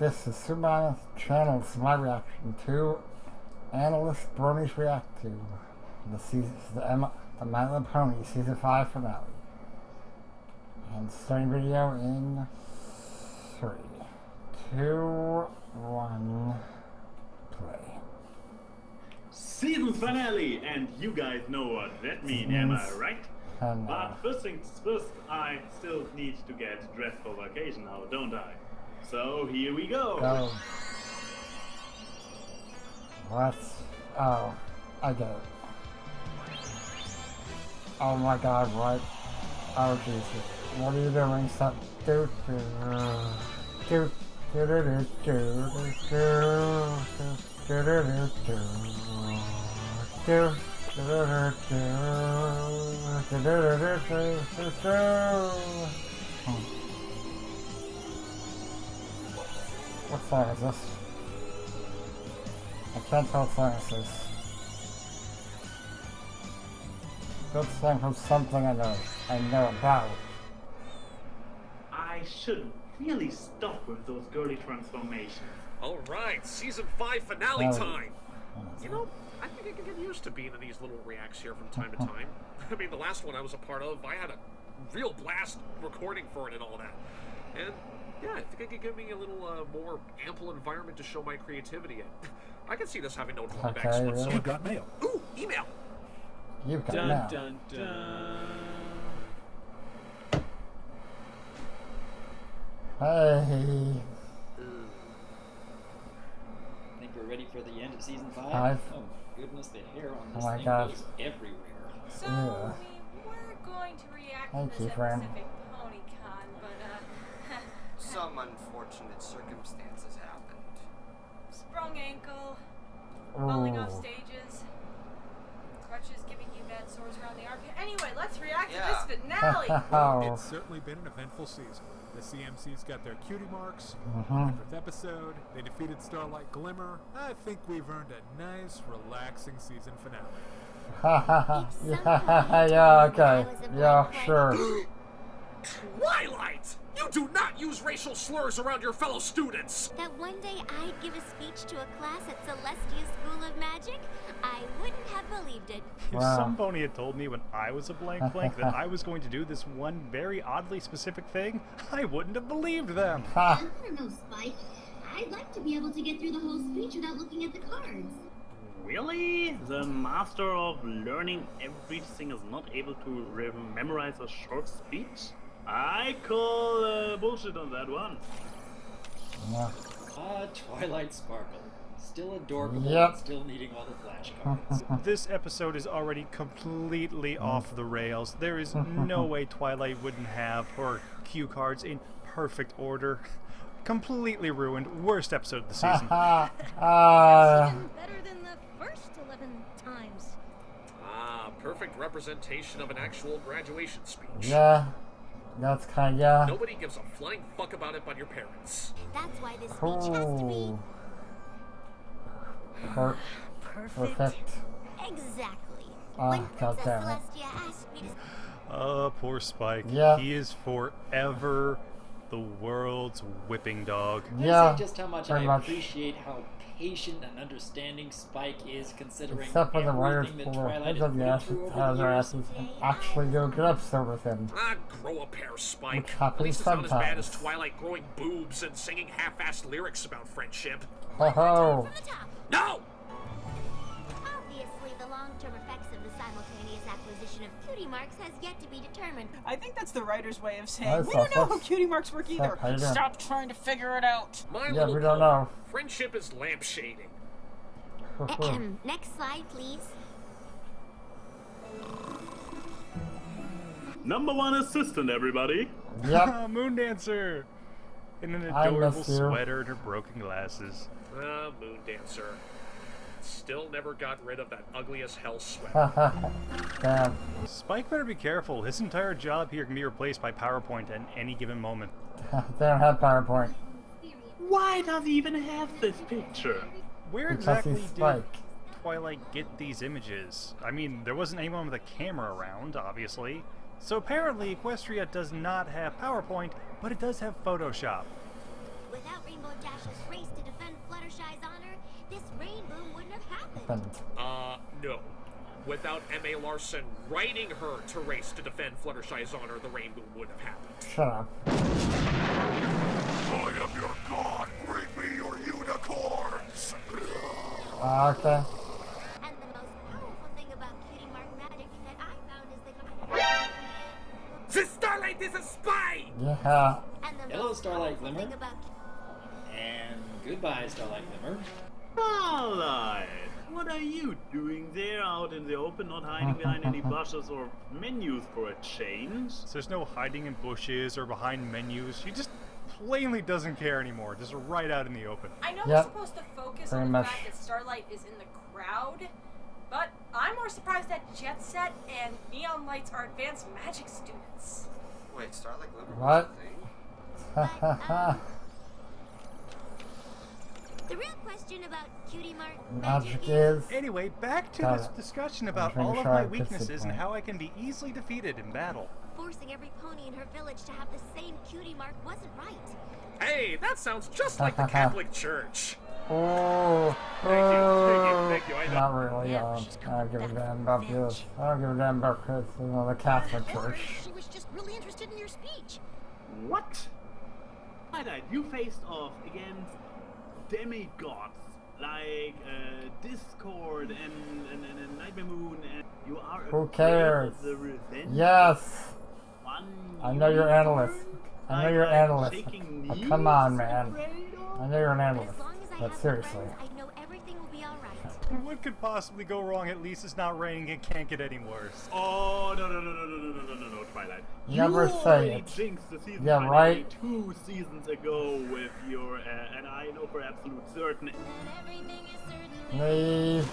This is Supermonaman channel. It's my reaction to Analyst Bronies react to the MLP season 5 finale. And starting video in 3, 2, 1, play. Season finale, and you guys know what that means, am I right? But first things first, I still need to get dressed for vacation now, don't I? So here we go. Go. What? Oh, I get it. Oh my god, what? Oh Jesus. What are you doing? Stop. Do do do do do do do do What song is this? I can't tell what song this is. Good song from something I know about. I should really stop with those girly transformations. Alright, season 5 finale time! You know, I think I can get used to being in these little reacts here from time to time. I mean, the last one I was a part of, I had a real blast recording for it and all that. And yeah, I think it could give me a little more ample environment to show my creativity in. I can see this having no drawbacks whatsoever. You've got mail. Ooh, email! You've got mail. Dun dun. Hey. Think we're ready for the end of season 5? 5. Oh goodness, the hair on Oh this my thing God. goes everywhere. So, Yeah. we were going to react Thank to you, this friend. Pacific PonyCon, but, Some unfortunate circumstances happened. sprung ankle, falling off Ooh. stages, crutches giving you bad sores around the armpit. Anyway, let's react to Yeah. this finale! Oh. It's certainly been an eventful season. The CMC's got their cutie marks, Mhm. 100th episode, they defeated Starlight Glimmer. I think we've earned a nice, relaxing season finale. Yeah, okay. Yeah, sure. Twilight! You do not use racial slurs around your fellow students! That one day I'd give a speech to a class at Celestia School of Magic, I wouldn't have believed it. If Wow. somebody had told me when I was a blank that I was going to do this one very oddly specific thing, I wouldn't have believed them. Ha. I don't know, Spike. I'd like to be able to get through the whole speech without looking at the cards. Really? The master of learning everything is not able to memorize a short speech? I call bullshit on that one. Yeah. Twilight Sparkle. Still adorable, Yep. and still needing all the flashcards. This episode is already completely off the rails. There is no way Twilight wouldn't have her cue cards in perfect order. Completely ruined. Worst episode of the season. Even better than the first 11 times. Ah, perfect representation of an actual graduation speech. Yeah. That's kind of, yeah. Nobody gives a flying fuck about it but your parents. That's why this speech has to be Perfect. exactly. Ah, When Princess goddamn it. Celestia asked me to Poor Spike. Yeah. He is forever the world's whipping dog. Yeah, Say just how much pretty I much. appreciate how patient and understanding Spike is, considering Except for the wires everything that full Twilight of has the been asses, through over has the our years. asses, and actually do a good episode with him. Ah, grow a pair, Spike. Which At happens least it's not as bad as sometimes. Twilight growing boobs and singing half-assed lyrics about friendship. Ho ho! from the top. No! Obviously, the long-term effects of the simultaneous acquisition of cutie marks has yet to be determined. I think that's the writer's way of saying, That's we don't know how awesome. cutie marks work either. How you doing? Stop trying to figure it out. My Yeah, little we don't pony. know. Friendship is lampshading. Next slide, please. Number 1 assistant, everybody. Yep. Moon Dancer! In an I adorable miss you. sweater and her broken glasses. Ah, Moon Dancer. Still never got rid of that ugly as hell sweater. Damn. Spike better be careful. His entire job here can be replaced by PowerPoint at any given moment. They don't have PowerPoint. Why does he even have this picture? Where Because exactly he's did Spike. Twilight get these images? I mean, there wasn't anyone with a camera around, obviously. So apparently Equestria does not have PowerPoint, but it does have Photoshop. Without Rainbow Dash's race to defend Fluttershy's honor, this rain boom wouldn't have happened. No. Without M.A. Larson writing her to race to defend Fluttershy's honor, the rain boom wouldn't have happened. Shut up. I am your god. Bring me your unicorns. Okay. And the most powerful thing about Cutie Mark magic that I found is the The Starlight is a spy! Yeah. And the Hello, most Starlight powerful Glimmer. thing about And goodbye, Starlight Glimmer. Starlight! What are you doing there out in the open, not hiding behind any bushes or menus for a change? So there's no hiding in bushes or behind menus. She just plainly doesn't care anymore. Just right out in the open. I know Yep. we're supposed to focus Pretty on the much. fact that Starlight is in the crowd, but I'm more surprised that Jet Set and Neon Lights are advanced magic students. Wait, Starlight Glimmer What? was a thing? the real question about Cutie Mark Magic magic is. Anyway, back to Got this it. discussion about I'm all pretty of sure my I missed weaknesses the and point. how I can be easily defeated in battle. forcing every pony in her village to have the same Cutie Mark wasn't right. Hey, that sounds just like the Catholic Church. Oh. Thank you, I know. Not really. I don't give a damn about this. I don't give a damn about Chris. You know, the Catholic Church. She was just really interested in your speech. What? Twilight, you faced off against demigods like Discord and Nightmare Moon, and you are Who afraid cares? of the revenge. Yes. One I know you're analyst. I know you're like analyst. shaking Oh, knees come on, you're man. afraid of? I know you're an As analyst. long as I But have seriously. friends, I know everything will be alright. What could possibly go wrong? At least it's not raining. It can't get any worse. Oh no, Twilight. Never you say already it. jinxed the season Yeah, finale right. 2 seasons ago with your, and I know for absolute certain. Everything is certainly Leave.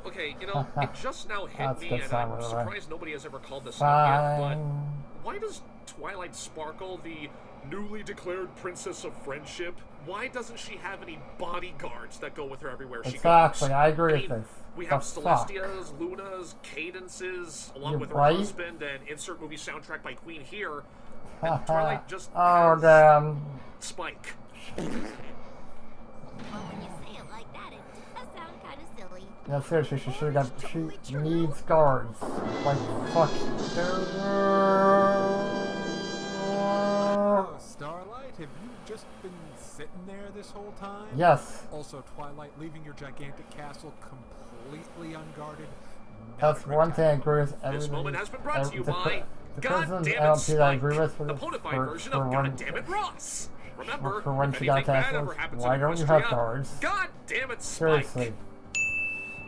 Okay, you know, it just now hit That's me, good and sound, I'm by the way. surprised nobody has ever called this out yet, but Fine. why does Twilight Sparkle, the newly declared Princess of Friendship, why doesn't she have any bodyguards that go with her everywhere she Exactly, goes? I agree with mean, this. We The have fuck? Celestia's, Luna's, Cadence's, along You're with her right. husband, and insert movie soundtrack by Queen here, and Twilight just Oh, has damn. Spike. Well, when you say it like that, it does sound kind of silly. No, seriously, she should have got. She needs guards. Like, fuck. Oh, Starlight, have you just been sitting there this whole time? Yes. Also, Twilight, leaving your gigantic castle completely unguarded. That's one thing I agree with. This moment has been brought to you by the God person's Damn It MLP that I agree Spike, with for the this, ponified version for of when, God Damn It Ross. Remember, for when if she got anything bad castles, ever happens why in don't you have Equestria, guards? God Damn It Spike. Seriously.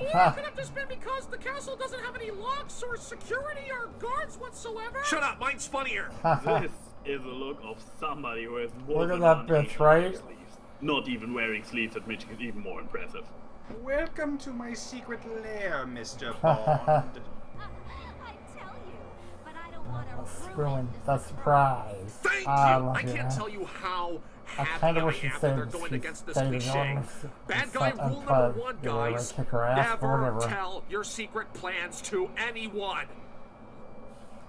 Or Ha. it could have just been because the castle doesn't have any locks or security or guards whatsoever. Shut up, mine's funnier. This is a look of somebody who has more Look at than that one bitch, eight right? sleeves. Not even wearing sleeves that makes it even more impressive. Welcome to my secret lair, Mr. I tell you, but I don't want to Ruin the surprise. Thank you. love I can't that. tell you how I happy kind of I wish you am that said they're going against this stayed cliche. on Bad guy rule number 1, guys. Kick her ass, or Never whatever. tell your secret plans to anyone.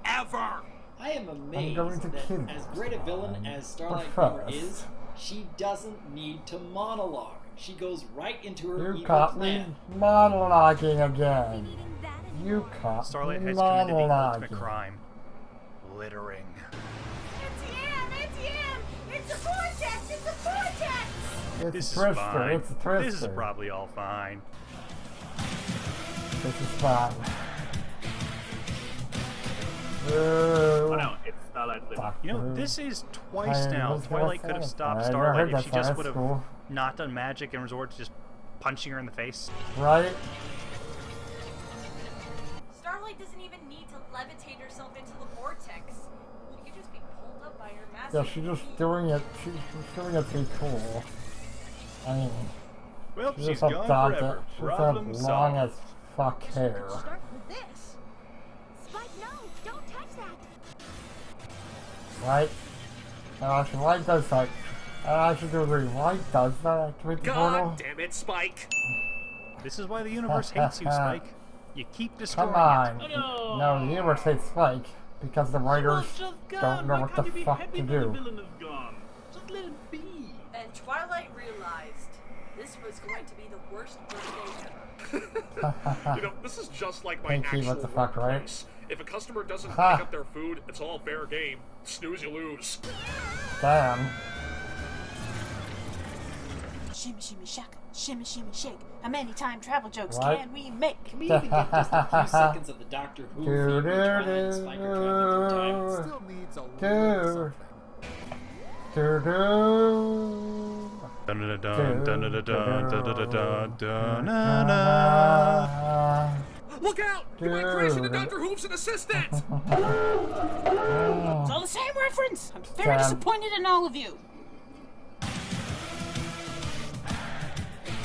Ever. I am amazed going to kill that as great a villain as Starlight But Glimmer first- is, she doesn't need to monologue. She goes right into her You evil caught me plan. monologuing again. needing that anymore. You caught Starlight me has committed the ultimate monologuing. crime. Littering. It's him! It's him! It's a vortex! It's a vortex! It's This is Twister. fine. It's a Twister. This is probably all fine. This is fine. Oh no, it's Starlight Glimmer. Fuck You know, you. this is twice I now. was gonna Twilight say could have it. stopped I never Starlight heard if that she song just at would have school. not done magic and resorted to just punching her in the face. Right? Starlight doesn't even need to levitate herself into the vortex. She could just be pulled up by her massive Yeah, she's just feet. doing it. She's doing it to be cool. I mean, Well, she's she's just gone got forever. that. She's Problem got long as solved. fuck hair. Start with this. Spike, no! Don't touch that! Right? Actually, Light does that. I actually do agree. Light does that. Activate the portal. God damn it, Spike. This is why the universe hates you, Spike. You keep destroying Come on. it. Oh, No, the universe hates Spike because the writers Just don't gone. know Why what the can't you be fuck happy to that the do. villain is gone? Just let it be. Twilight realized this was going to be the worst birthday ever. You know, this is just like my Pinky, actual what the fuck, right? workplace. If a customer doesn't Ha. pick up their food, it's all fair game. Snooze, you lose. Damn. Shimmy, shimmy, shaka, shimmy, shimmy, shake. How many time travel jokes What? can we make? Can we even get just a few seconds of the Doctor Who theme when Twilight and Spike are traveling through time? Still needs a little something. Look out! You might crash into Dr. Hooves and assistant! It's all the same reference. I'm very Damn. disappointed in all of you.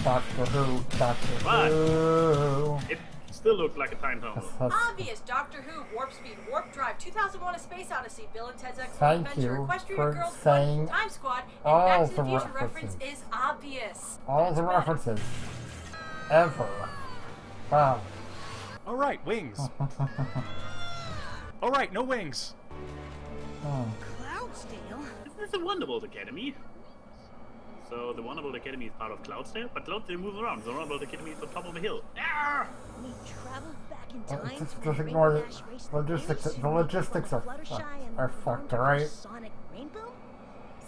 Doctor Who, Doctor Who. It still looked like a time tunnel. Obvious Doctor Who, Warp Speed, Warp Drive, 2001: A Space Odyssey, Bill and Ted's Excellent Thank Adventure, you Equestrian for Girls saying 1, Time Squad, and all Back to the the Future references. reference is obvious. All the references. Ever. Wow. Alright, wings. Alright, no wings. Cloudsdale? Isn't this the Wonderbolt Academy? So the Wonderbolt Academy is part of Cloudsdale, but Cloudsdale moves around. The Wonderbolt Academy is on top of a hill. Ah! We traveled back in time Just to ignore Ring it. Dash race Logistics. Airship The logistics from are Fluttershy and fucked, Wonderful alright? Sonic Rainbow?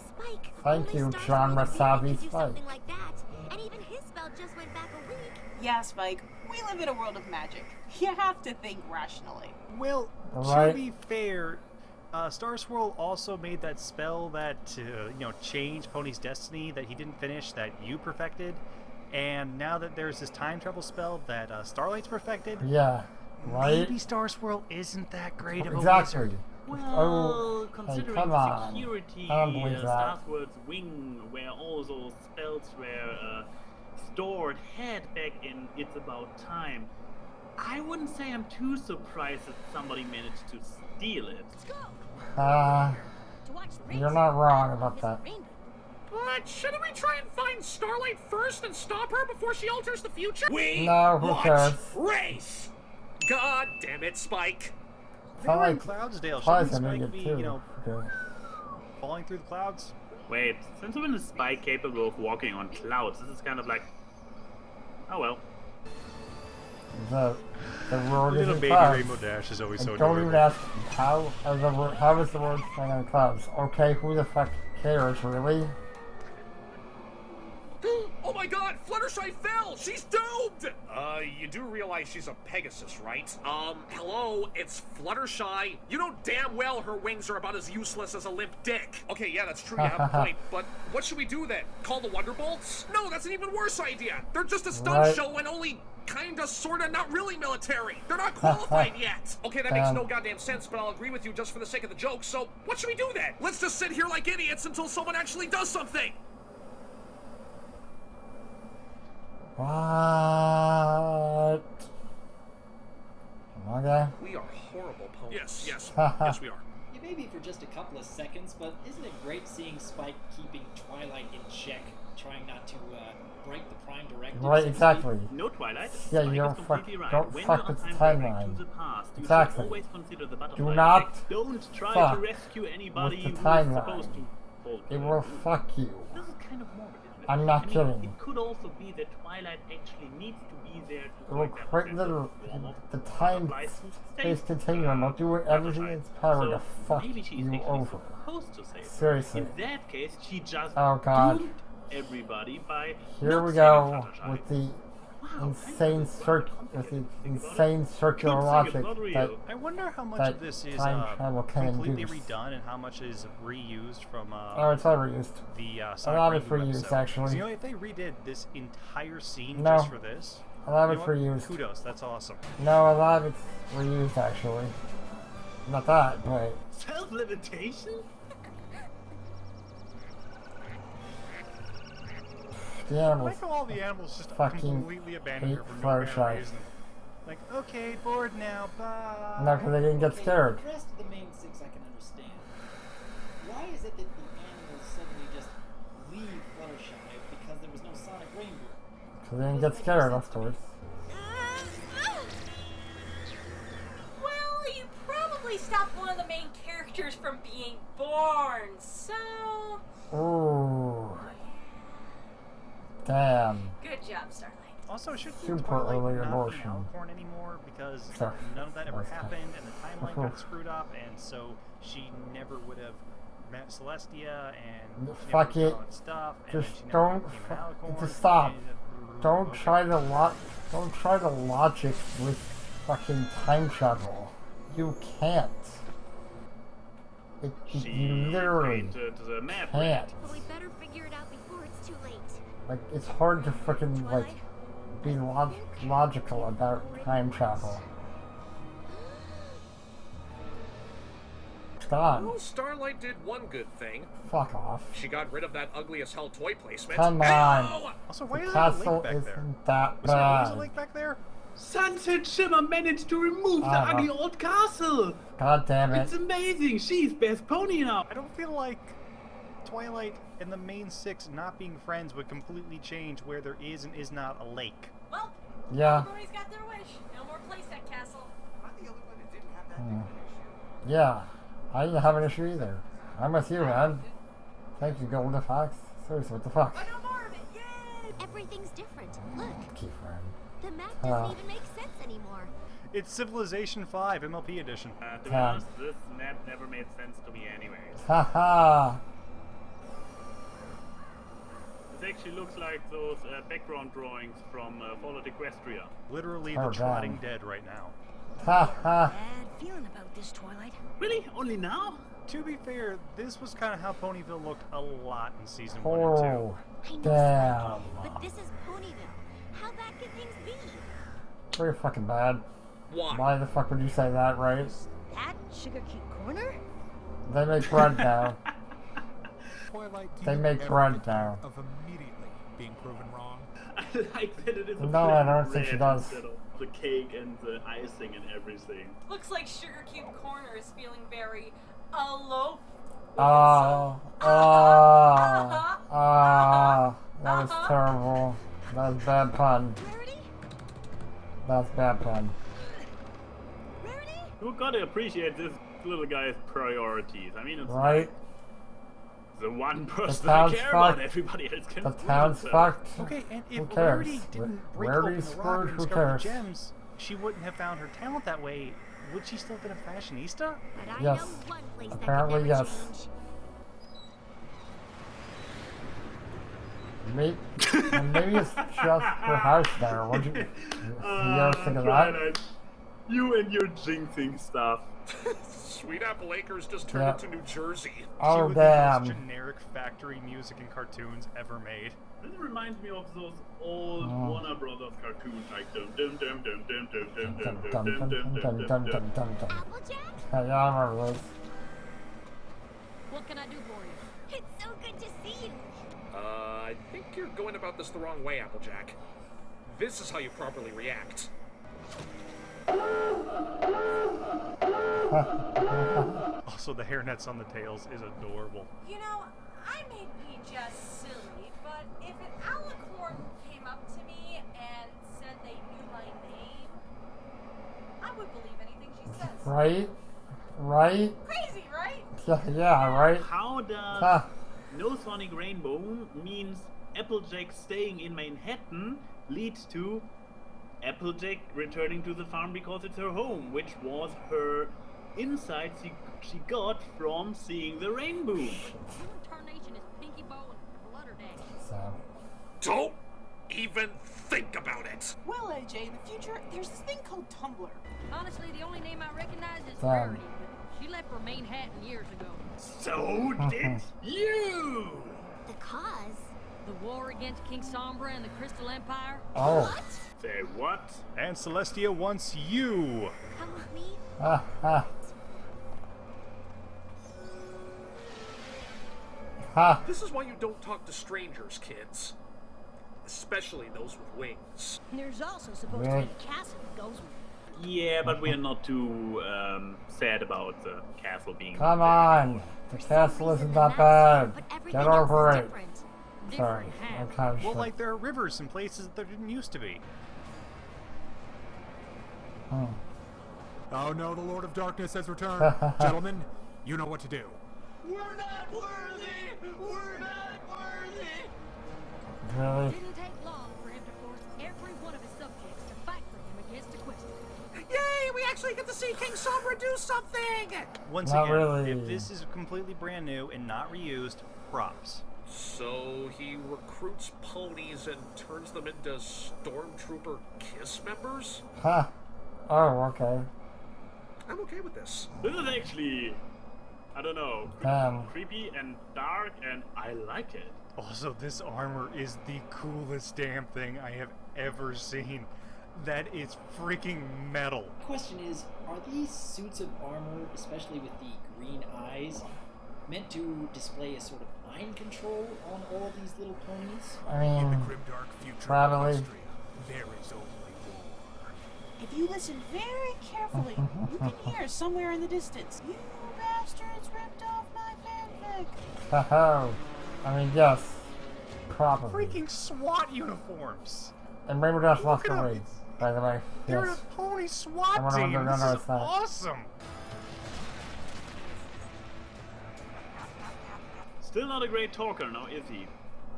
Spike. Thank only you, Star John Swirl Wasabi could do Spike. something like that, and even his spell just went back a week. Yeah, Spike. We live in a world of magic. You have to think rationally. Well, Alright. to be fair, Star Swirl also made that spell that, changed Pony's destiny that he didn't finish, that you perfected. And now that there's this time travel spell that Starlight's perfected, Yeah. Right? maybe Star Swirl isn't that great of a Exactly. wizard. Well, Oh, hey, considering come the on. security, I don't believe that. Starsword's wing, where all those spells were stored, had back in It's About Time, I wouldn't say I'm too surprised that somebody managed to steal it. Let's go. To watch the race. You're not wrong about Miss that. Rainbow. But shouldn't we try and find Starlight first and stop her before she alters the future? No, who cares? Race! God damn it, Spike! They were in Like, Cloudsdale. Twice Shouldn't I Spike needed be, too. falling through the clouds? Wait, since when is Spike capable of walking on clouds? This is kind of like... Oh well. The road Little is baby clouds. Rainbow Dash is always so And don't adorable. even ask how is the word thing on clouds? Okay, who the fuck cares, really? Oh my god, Fluttershy fell! She's doomed! You do realize she's a Pegasus, right? Hello, it's Fluttershy. You know damn well her wings are about as useless as a limp dick. Okay, yeah, that's true, you have a point, but what should we do then? Call the Wonderbolts? No, that's an even worse idea! They're just a stunt Right. show and only kinda, sorta, not really military. They're not qualified yet. Okay, that makes no goddamn sense, but I'll agree with you just for the sake of the joke, so what should we do then? Let's just sit here like idiots until someone actually does something! What? Okay. We are horrible ponies. Yes, yes we are. It may be for just a couple of seconds, but isn't it great seeing Spike keeping Twilight in check, trying not to break the Prime Directive? Right, so to exactly. No, Twilight. Yeah, Spike you is don't completely fuck- right. don't When fuck you're with the time traveling timeline. to the past, you Exactly. should always consider the butterfly Do not effect. Don't try fuck to rescue anybody with the who's timeline. supposed to fall It to will it. fuck you. This is kind of morbid, isn't it? I'm not I mean, kidding. It could also be that Twilight actually needs to be there to It will correct that create the time space continuum. Will do everything in its power to fuck maybe she's you actually over. supposed to save her. Seriously. In that case, she just Oh, God. doomed everybody by Here not we saving go Fluttershy. with the Wow, insane circular Good thing logic it's not that real. I wonder how much that of this is time travel can completely induce. redone and how much is reused from Oh, it's all reused. the A Sonic lot of it's Rainbow reused, episode. actually. 'Cause, you know, if they redid this entire scene No. just for this, A lot of you it's know what? reused. Kudos, that's awesome. No, a lot of it's reused, actually. Not that, but... Self-limitation? The I animals like how all the animals just fucking completely abandoned her hate for no apparent Fluttershy. reason. Like, okay, bored now, bye. No, because they didn't get scared. The rest of the main six I can understand. Why is it that the animals suddenly just leave Fluttershy because there was no Sonic Rainbow? Because they didn't get scared, of course. Well, you probably stopped one of the main characters from being born, so... Ooh. Damn. Good job, Starlight. Also, shouldn't Super Twilight early not abortion. be Alicorn anymore because Sorry. none of that ever That's happened and the timeline Oof. got screwed up, and so she never would have met Celestia and Fuck never it. done stuff. And Just then she never don't. became an Alicorn, Just stop. and- Don't okay. try to Don't try to logic with fucking time travel. You can't. You She literally painted the map. can't. But we better figure it out before it's too late. Like, it's hard to fucking, like, be logical about time travel. It's gone. Well, Starlight did one good thing. Fuck off. She got rid of that ugly as hell toy placement. Come on. Ow! Also, why The is there a castle lake back there? isn't that Was there always a bad. lake back there? Sunset Shimmer managed to remove the Ah. ugly old castle. God damn it. It's amazing. She's best pony now. I don't feel like Twilight and the main six not being friends would completely change where there is and is not a lake. Well, Yeah. everybody's got their wish. No more playset castle. Am I the only one who didn't have that big of an issue? Yeah. I didn't have an issue either. I'm with you, man. Thank you, Golden Fox. Seriously, what the fuck? I know more of it. Yay! Everything's different. Look, Keep friend. the map doesn't even make sense anymore. It's Civilization 5 MLP edition. To be honest, this map never made sense to me anyways. Haha. This actually looks like those background drawings from Fallout Equestria. Literally Oh, the trotting damn. dead right now. Haha. Bad feeling about this, Twilight. Really? Only now? To be fair, this was kind of how Ponyville looked a lot in season 1 and 2. Oh. I know, Damn. but this is Ponyville. How bad could things be? Pretty fucking bad. Why? Why the fuck would you say that, right? That Sugar Cube Corner? They make bread now. Twilight, do They you make ever bread get tired now. of immediately being proven wrong? I like that it is a No, I plain don't think she bread does. instead of the cake and the icing and everything. Looks like Sugar Cube Corner is feeling very alone. Oh. That was terrible. That was bad pun. Rarity? That's bad pun. Rarity? You gotta appreciate this little guy's priorities. I mean, it's Right? the one person I town's care about. fucked. Everybody else can The screw town's themselves. fucked. Okay, and Who if cares? Rarity didn't break Rarity's open the rock screwed, and who discover the cares? gems, she wouldn't have found her talent that way. Would she still have been a fashionista? But I Yes. know one place Apparently, that could never yes. change. Maybe it's just her house there. What'd you ever think of that? Twilight, you and your jinxing stuff. Sweet Apple Acres just turned Yeah. into New Jersey. She Oh, was damn. the most generic factory music and cartoons ever made. This reminds me of those old Warner Brothers cartoons, like dum dum dum dum dum dum dum dum dum dum dum dum dum dum. Applejack? Yeah, I remember this. What can I do for you? It's so good to see you. I think you're going about this the wrong way, Applejack. This is how you properly react. Also, the hairnets on the tails is adorable. You know, I may be just silly, but if an alicorn came up to me and said they knew my name, I would believe anything she says. Right? Right? Crazy, right? Yeah, right? How does Huh. No Sonic Rainbow means Applejack staying in Manhattan leads to Applejack returning to the farm because it's her home, which was her insight she got from seeing the rainbow. Tarnation is Pinky Bow and Flutterdash. So, Don't even think about it. Well, AJ, in the future, there's this thing called Tumblr. Honestly, the only name I recognize is Damn. Rarity. She left for Manhattan years ago. So did you! The cause? The war against King Sombra and the Crystal Empire. oh. Say what? And Celestia wants you. Come with me. Ha ha. Ha. This is why you don't talk to strangers, kids. Especially those with wings. There's also supposed to be a castle that goes with it. Yeah, but we are not too sad about the castle being Come there. on. The castle isn't that bad. But everything Get else over is it. different. Sorry. Different I'm how? kind of Well, shit. like there are rivers in places that there didn't used to be. Oh. Oh no, the Lord of Darkness has returned. Gentlemen, you know what to do. We're not worthy! We're not worthy! Really? Didn't take do something! Once Not again, really. if this is completely brand new and not reused, props. So he recruits ponies and turns them into Stormtrooper KISS members? Huh. Oh, okay. I'm okay with this. This is actually, I don't know, creepy and dark, and I like it. Also, this armor is the coolest damn thing I have ever seen. That is freaking metal. Question is, are these suits of armor, especially with the green eyes, meant to display a sort of mind control on all of these little ponies? I mean, In the grimdark future probably. of Austria, there is only war. If you listen very carefully, you can hear somewhere in the distance, "You bastards ripped off my fanfic." Haha. I mean, yes. Probably. Freaking SWAT uniforms. And Rainbow Dash lost Look at the 'em. weight, by the way. They're Yes. a pony SWAT I wonder team. what they're This gonna is say. awesome. Still not a great talker now, is he?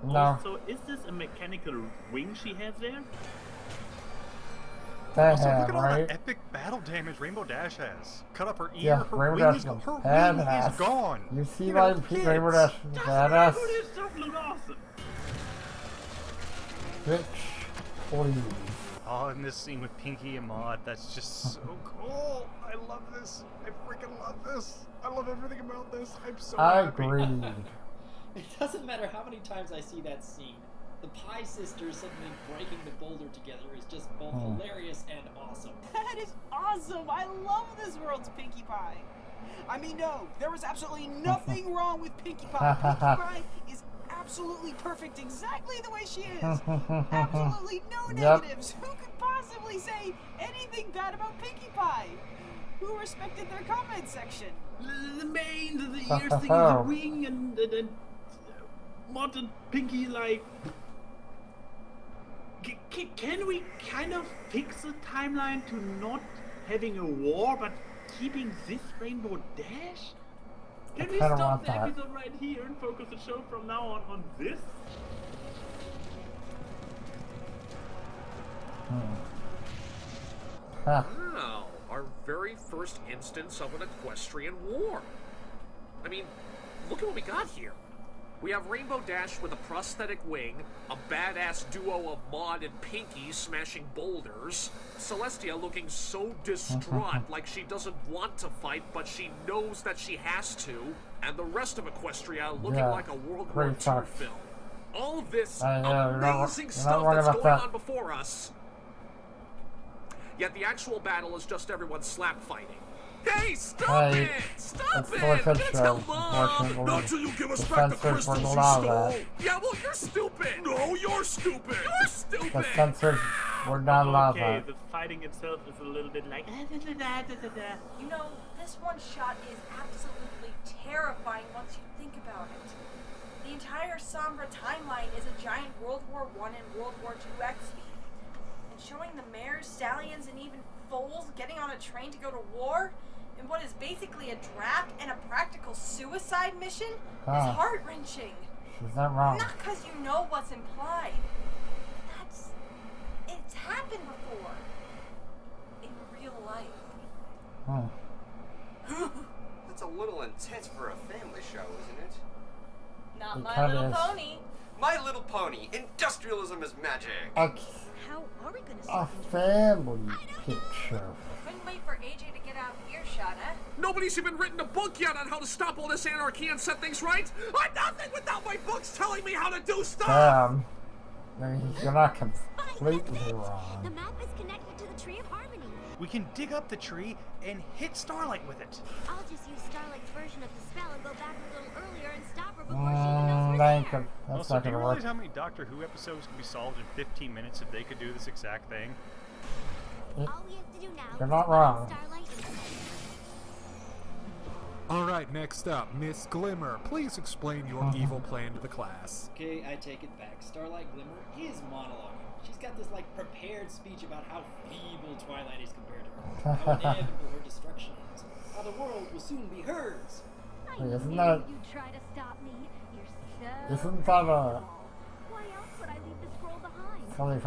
No. Also, is this a mechanical wing she has there? Also, Damn, look at all right? that epic battle damage Rainbow Dash has. Cut up her ear, Yeah, her Rainbow wing Dash is, is her wing badass. is gone. You see You why know, Rainbow kids. Dash is badass? Oh, this stuff looks awesome. Bitch, please. Oh, and this scene with Pinky and Maud, that's just so cool. I love this. I freaking love this. I love everything about this. I'm so happy. Agreed. It doesn't matter how many times I see that scene. The Pie Sisters suddenly breaking the boulder together is just both hilarious and awesome. That is awesome! I love this world's Pinkie Pie. I mean, no, there is absolutely nothing wrong with Pinkie Pie. Pinkie Pie is absolutely perfect exactly the way she is. Absolutely no negatives. Who could possibly say anything bad about Pinkie Pie? Who respected their comment section? The mane, the ears thing, the wing, and Mod and Pinky, like... Can we kind of fix the timeline to not having a war, but keeping this Rainbow Dash? Can we stop the episode right here and focus the show from now on this? Wow, our very first instance of an equestrian war. I mean, look at what we got here. We have Rainbow Dash with a prosthetic wing, a badass duo of Maud and Pinky smashing boulders, Celestia looking so distraught like she doesn't want to fight but she knows that she has to, and the rest of Equestria looking like a World War II film. All of this amazing stuff that's going on before us. Yet the actual battle is just everyone slap fighting. Hey, stop it! Stop it! I'm gonna tell Mom! Not till you give us back the crystals you stole! Yeah, well, you're stupid! No, you're stupid! You're stupid! The censors were not allowed Okay, that. the fighting itself is a little bit like... You know, this one shot is absolutely terrifying once you think about it. The entire Sombra timeline is a giant World War I and World War II X-Feed. And showing the mares, stallions, and even foals getting on a train to go to war in what is basically a draft and a practical suicide mission is heart-wrenching. She's not wrong. Not because you know what's implied. It's happened before. In real life. That's a little intense for a family show, isn't it? Not My Little is. Pony. My Little Pony, industrialism is magic. How are we gonna A family picture. Couldn't wait for AJ to get out of earshot, eh? Nobody's even written a book yet on how to stop all this anarchy and set things right. I'm nothing without my books telling me how to do stuff. Damn. You're not completely wrong. The map is connected to the Tree of Harmony. We can dig up the tree and hit Starlight with it. I'll just use Starlight's version of the spell and go back a little earlier and stop her before she even knows we're there. That's Also, not do you gonna realize work. how many Doctor Who episodes can be solved in 15 minutes if they could do this exact thing? All we have to do now You're is not find wrong. Starlight and... Alright, next up, Miss Glimmer. Please explain your evil plan to the class. Okay, I take it back. Starlight Glimmer is monologuing. She's got this, like, prepared speech about how feeble Twilight is compared to her, how inevitable her destruction is, how the world will soon be hers. Wait, isn't that... You try to stop me. You're so... Isn't that a... Why else would I leave the scroll behind? something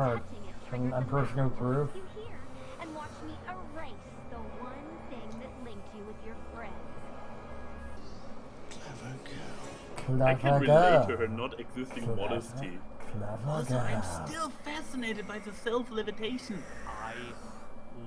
from Emperor's New Groove? You here and watch me erase the one thing that linked I can relate girl. to her not existing modesty. Also, I'm still fascinated by the self-levitation. I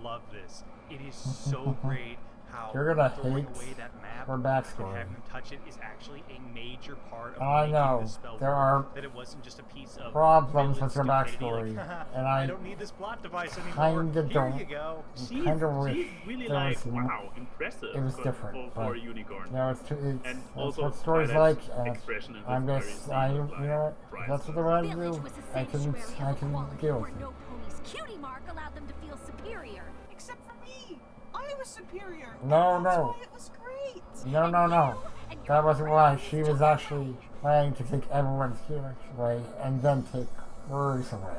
love this. It is so great how You're gonna throwing hate away that map her and backstory. having him touch it is actually a major part of I making know, this spell there work. are That it wasn't just a piece of problems with villain her stupidity, backstory, like, and I I don't need this plot device anymore. kinda Here don't. you go. Kinda wish She's really there like, was wow, impressive it was for, different, for a but unicorn. no, it's And that's also what stories Twilight's like. And expression in I'm this just, very I, scene you was like, know what? If that's what they want to do, I can deal with it. No pony's cutie mark allowed them to feel superior. Except for me. I was superior. No, That's no. why it was great. No. That wasn't why. She was actually planning to take everyone's healers away and then take hers away.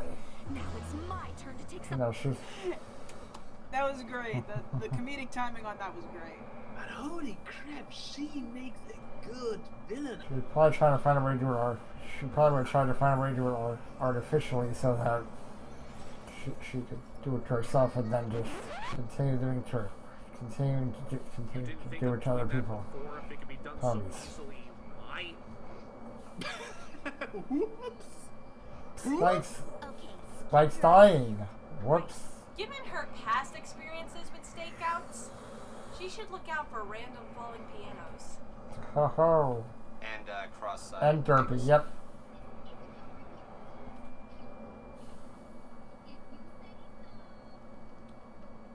Now it's my turn to take You some. know, she's That was great. The comedic timing on that was great. But holy crap, she makes a good villain. she's probably trying to find a way to do it. She probably would try to find a way to do it artificially so that she could do it to herself and then just continue doing it to her. Continue to do it to other people. Before, if it could be done Ponies. so easily, why? Spike's dying. Whoops. Given her past experiences with stakeouts, she should look out for random falling pianos. Ho ho. And cross-side. And derpy, yep.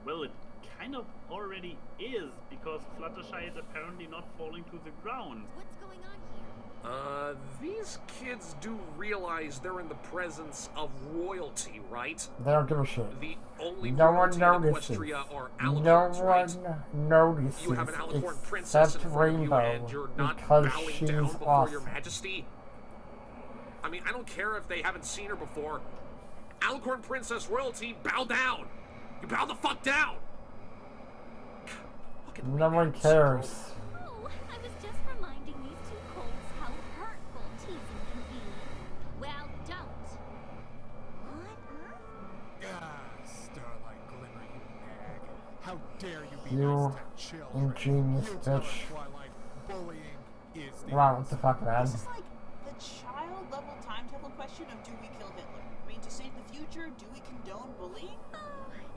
Well, it kind of already is, because Fluttershy is apparently not falling to the ground. What's going on here? These kids do realize they're in the presence of royalty, right? They don't give a shit. The only No one royalty in notices. Equestria are No alicorns, one right? notices You have an alicorn princess except in front of you Rainbow and you're not because bowing she's down before awesome. your majesty? I mean, I don't care if they haven't seen her before. Alicorn princess royalty, bow down! You bow the fuck down! No one cares. Oh, I was just reminding these two colts how hurtful teasing can be. Well, don't. What? Ah, Starlight Glimmer, you nag. How dare you be You nice to children? ingenious You tell bitch. us, Twilight, bullying is the Wow, what the fuck, man? This is like the child-level timetable question of do we kill Hitler? I mean, to save the future, do we condone bullying? Oh,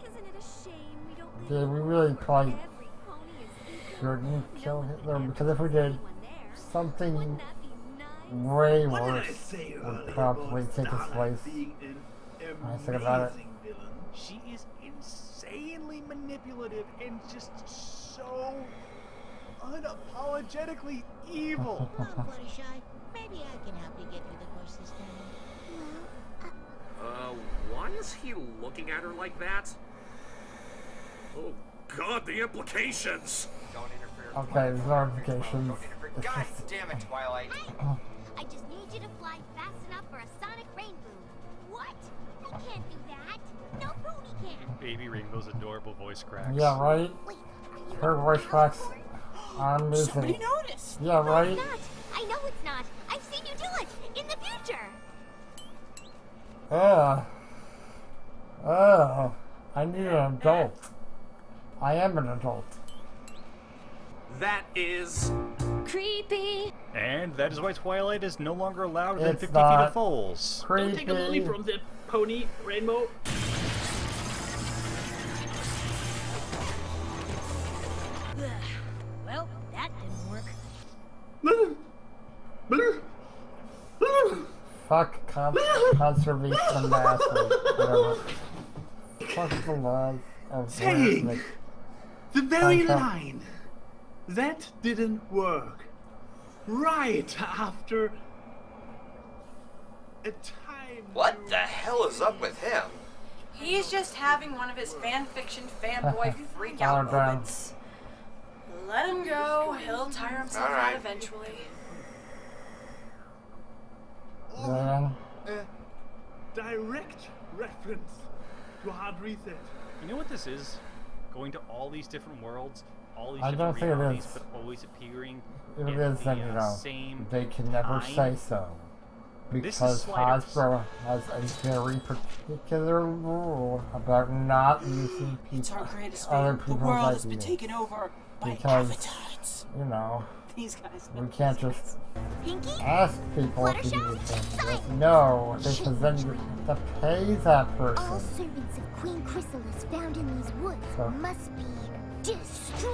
isn't it a shame we don't live Yeah, in we a really world probably where every pony is equal? shouldn't kill No one Hitler, would because ever if we kill did, anyone there. something Wouldn't that be nice? way What did I worse say would earlier probably about take its Starlight place. being an I think about it. amazing villain? She is insanely manipulative and just so unapologetically evil. Well, Fluttershy, maybe I can help you get through the course this time. Why is he looking at her like that? Oh god, the implications! Don't interfere. Okay, there's notifications. Don't interfere. It's God just- damn it, Twilight. I just need you to fly fast enough for a sonic rainbow. What? I can't do that. No pony can. Baby Rainbow's adorable voice cracks. Yeah, right? Wait, are you Her a voice cracks. Somebody Amazing. noticed! Yeah, No, right? it's not. I know it's not. I've seen you do it in the future. I need an adult. I am an adult. That is... Creepy. And that is why Twilight is no longer allowed within It's 50 feet of not foals. Don't take a lolly Creepy. from the pony, Rainbow. Well, that didn't work. Fuck conservation master. Whatever. Fuck the laws of Saying like, the very Contra- line that didn't work. Right after a time. What the hell is up with him? He's just having one of his fanfiction fanboy freak out Hologram. moments. Let him go. He'll tire himself All out right. eventually. man. Direct reference to Hard Reset. You know what this is? Going to all these different worlds, all these I different don't think it realities, is. but always appearing If in it is, the then you know, same they can never time. say so. This is Because Sliders. Hasbro has a very particular rule about not using It's our people, greatest other fear. The people's world has been ideas. taken over by Because, avatars. you know, These guys. We can't just Pinky? ask people to do things. No, because then you have to pay that All person. servants of Queen Chrysalis found in these woods So- must be destroyed.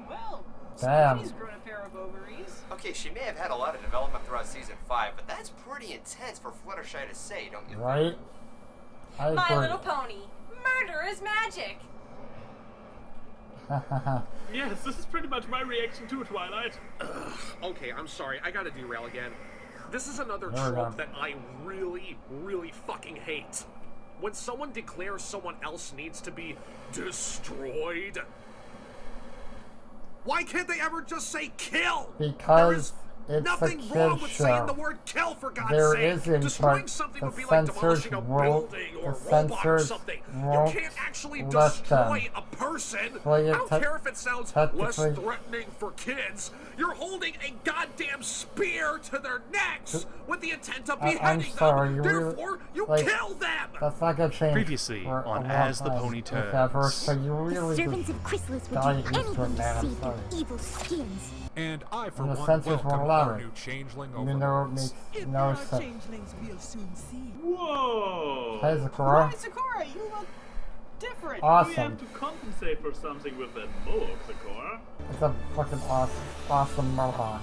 Well, Damn. somebody's grown a pair of ovaries. Okay, she may have had a lot of development throughout season 5, but that's pretty intense for Fluttershy to say, don't you think? Right? I My agree. Little Pony. Murder is magic. Yes, this is pretty much my reaction to Twilight. Okay, I'm sorry. I gotta derail again. This is another There we trope go. that I really, really fucking hate. When someone declares someone else needs to be destroyed, why can't they ever just say kill? Because it's a Nothing wrong kid's with saying the show. word kill, for God's There sake. isn't, Destroying but something the would be like censors demolishing a won't. building The or a robot or censors something. You won't can't actually let destroy them. a person. Well, I you don't care if it sounds less technically- threatening for kids. You're holding a goddamn spear to their necks with the intent of I'm beheading sorry, them. you Therefore, really, you like, kill them. That's not gonna change. Previously for on a long As the time, Pony if ever, Turns. so you The really servants just of Chrysalis would die do used to it, anything to man. I'm save sorry. their evil skins. And I, for And the one, censors won't welcome allow our it. new changeling over Even the though it woods. makes no sense. changelings we'll soon see. Whoa! Hey, Sakura. Why, Sakura? You look different. We Awesome. have to compensate for something with that mohawk, Sakura. It's a fucking awesome mohawk.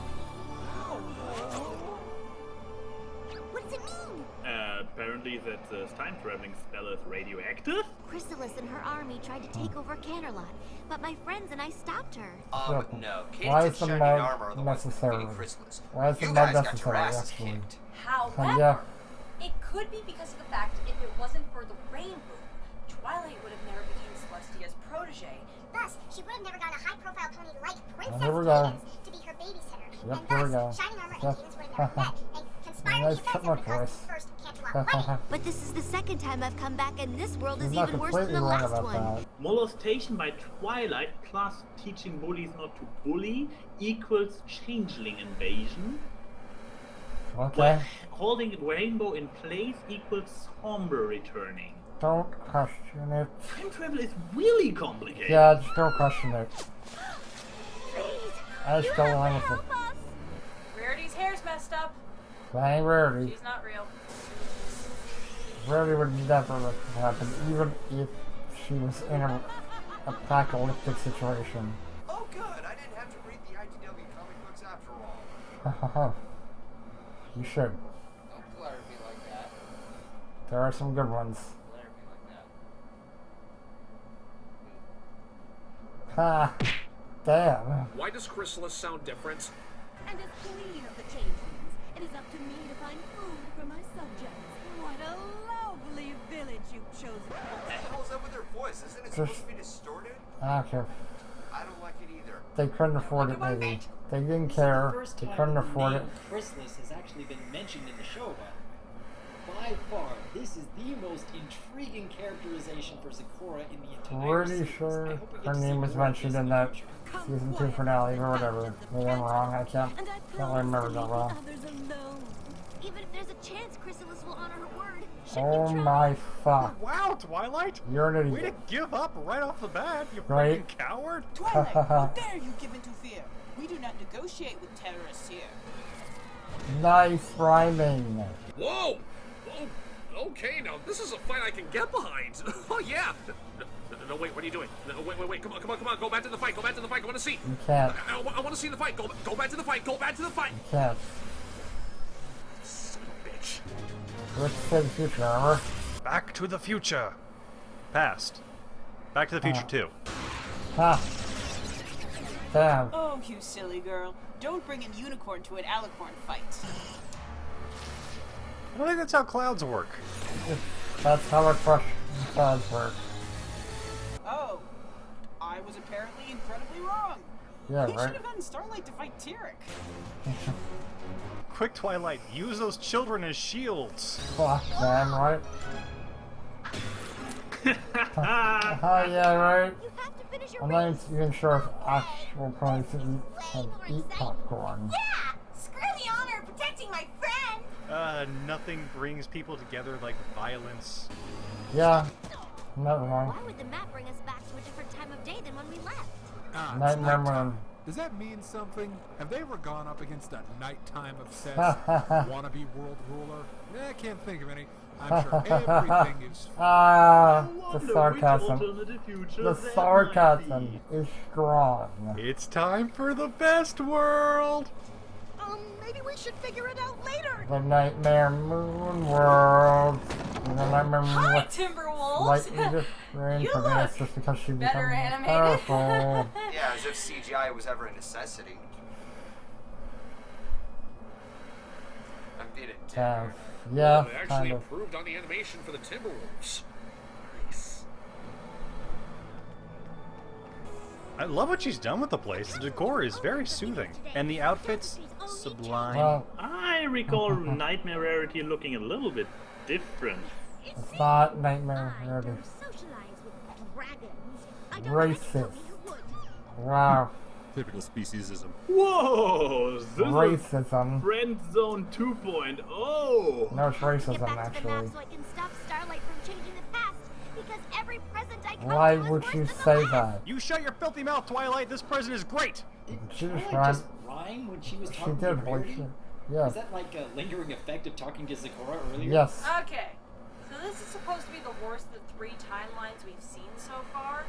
What does it mean? Apparently that this time-traveling spell is radioactive? Chrysalis and her army tried to take over Canterlot, but my friends and I stopped her. Look, No. why Cadence is the and Shining mud Armor are the ones necessary? defeating Chrysalis. Why is the You mud guys got your necessary, asses actually? kicked. However, Yeah. it could be because of the fact if it wasn't for the rainbow, Twilight would have never become Celestia's protege. Thus, she would have never gotten a high-profile pony like Princess here we go. Cadence to be her babysitter. Yep, And here we thus, go. Shining Armor and Yep. Cadence would have never met and conspired Nice to defend chipmunk her because voice. the first Canterlot wedding. But this is the second time I've come back, and this world He's is not even worse than completely the wrong last about one. that. Molestation by Twilight plus teaching bullies not to bully equals changeling invasion. Okay. Holding rainbow in place equals Sombra returning. Don't question it. Time travel is really complicated. Yeah, just don't question it. I just don't like it. Rarity's hair's messed up. That ain't Rarity. She's not real. Rarity would never let this happen, even if she was in a apocalyptic situation. Oh, good. I didn't have to read the IDW comic books after all. You should. Don't flatter me like that. There are some good ones. Flatter me like that. Ha! Damn. Why does Chrysalis sound different? And as queen of the changelings, it is up to me to find food for my subjects. What a lovely village you've chosen. What the hell's up with her voice? Isn't it supposed to be distorted? I don't care. I don't like it either. They couldn't afford it, maybe. They didn't care. First They time couldn't the afford it. name Chrysalis has actually been mentioned in the show, by the way. By far, this is the most intriguing characterization for Sakura in the entire Pretty series. I sure hope we get her to see name was more of mentioned this in the that future. season 2 finale or whatever. Maybe I'm wrong. I can't remember that well. Others alone. Even if there's a chance Chrysalis will honor her word, Oh my fuck. Wow, Twilight! You're an Way to idiot. give up right off the bat, you Right. freaking coward! Twilight, how dare you give in to fear? We do not negotiate with terrorists here. Nice rhyming. Whoa! Oh, okay, now this is a fight I can get behind. Oh yeah. No, wait, what are you doing? No, wait, come on, go back to the fight, I want to see. You can't. I want to see the fight, go back to the fight, You can't. Son of a bitch. Let's say the future, remember? Back to the future. Past. Back to the future 2. Ha! Damn. Oh, you silly girl. Don't bring a unicorn to an alicorn fight. I don't think that's how clouds work. That's how it crush clouds work. Oh, I was apparently incredibly wrong. Yeah, We should right? have gotten Starlight to fight Tyrek. Quick, Twilight, use those children as shields. Fuck, man, right? Oh, yeah, right? I'm not even sure if actual ponies can eat popcorn. Yeah! Screw the honor of protecting my friend! Nothing brings people together like violence. Yeah, I'm not wrong. why would the map bring us back to a different time of day than when we left? Might remember when Does that mean something? Have they ever gone up against a nighttime obsessed wannabe world ruler? I can't think of any. I'm sure everything is. The sarcasm. The sarcasm is strong. It's time for the best world. Maybe we should figure it out later. The Nightmare Moon world. The Nightmare Moon. Hi, Timberwolves. You look just because she better becomes animated. powerful. Yeah, as if CGI was ever a necessity. I'm being a dick. Yeah, They actually kind of. improved on the animation for the Timberwolves. Nice. I love what she's done with the place. The decor is very soothing, and the outfits sublime. Well, I recall Nightmare Rarity looking a little bit different. it's not Nightmare Rarity. Racist. Wow. Typical speciesism. Whoa! This Racism. is Friend Zone 2.0. No, it's racism, actually. So I can stop Starlight from changing the past, because every present I come Why to is would worse you than the say last. that? You shut your filthy mouth, Twilight. This present is great. Did She just Twilight rhymed. just rhyme when she was She talking did, to boy. Rarity? Yeah. Is that like a lingering effect of talking to Zecora earlier? Yes. Okay, so this is supposed to be the worst of the 3 timelines we've seen so far.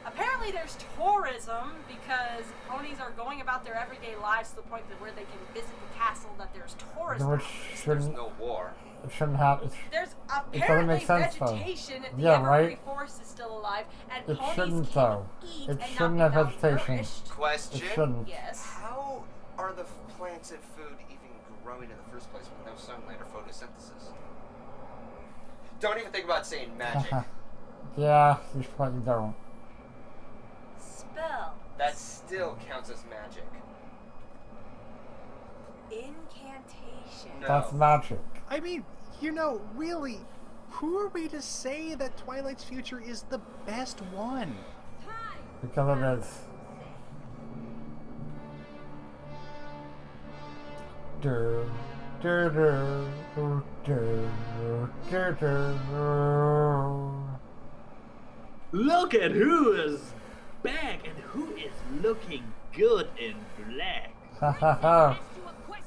Apparently there's tourism because ponies are going about their everyday lives to the point that where they can visit the castle, that there's tourists. Which There's shouldn't, no war. it shouldn't have. There's It doesn't apparently make sense, though. vegetation, the Yeah, evergreen right? forest is still alive, and It ponies shouldn't, can though. eat It and shouldn't not be have vegetation. malnourished. Question? It shouldn't. Yes. How are the plants and food even growing in the first place with no sunlight or photosynthesis? Don't even think about saying magic. Yeah, you probably don't. Spell. That still counts as magic. Incantation. No. That's magic. I mean, you know, really, who are we to say that Twilight's future is the best one? Because it is. Do, do, do, do, do, do, do. Look at who is back and who is looking good in black. Ha ha ha. Ask you a question,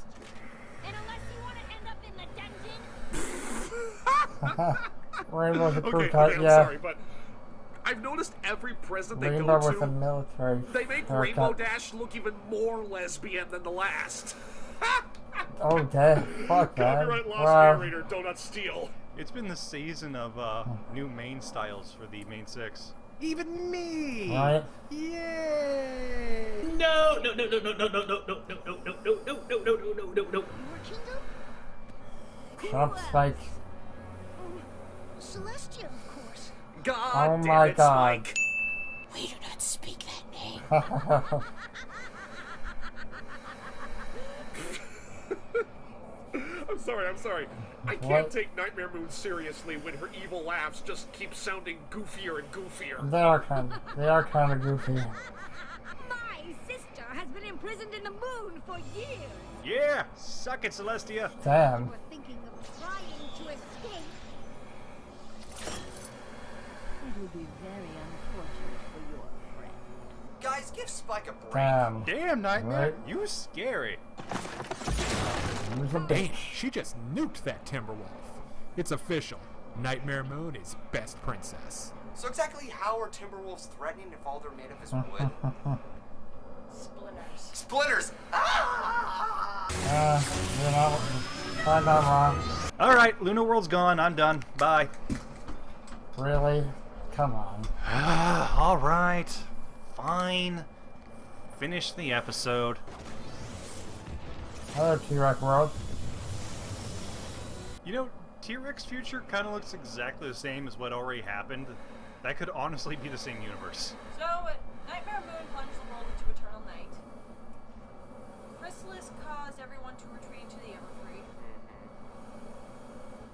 and unless you want to end up in the dungeon, Rainbow's a crew Okay, cut, I'm yeah. sorry, but I've noticed every present they Rainbow go with a to, military they make haircut. Rainbow Dash look even more lesbian than the last. Oh, damn. Fuck, man. Copyright lost Wow. narrator, donut steal. It's been the season of new main styles for the main 6. Even me! Right? Yay! No, no, no, no, no, no, no, no, no, no, no, no, no, no, no, no, no, no, no, no. your kingdom? Shut up, Spike. Celestia, of course. God Oh damn my it, God. Spike. We do not speak that name. I'm sorry. I can't What? take Nightmare Moon seriously when her evil laughs just keep sounding goofier and goofier. They are kind of goofy. My sister has been imprisoned in the moon for years. Yeah! Suck it, Celestia! Damn. You were thinking of trying to escape. It will be very unfortunate for your friend. Guys, give Spike a break. Damn. Damn, Nightmare! Right. You scary. He was a Hey, bitch. she just nuked that Timberwolf. It's official. Nightmare Moon is best princess. So exactly how are Timberwolves threatening if all they're made of is wood? Splinters. Splinters! Ah! You know, find out wrong. Alright, Luna World's gone. I'm done. Bye. Really? Come on. Alright. Fine. Finish the episode. Hello, T-Rex World. You know, T-Rex future kind of looks exactly the same as what already happened. That could honestly be the same universe. So, Nightmare Moon plunged the world into eternal night. Chrysalis caused everyone to retreat into the Everfree.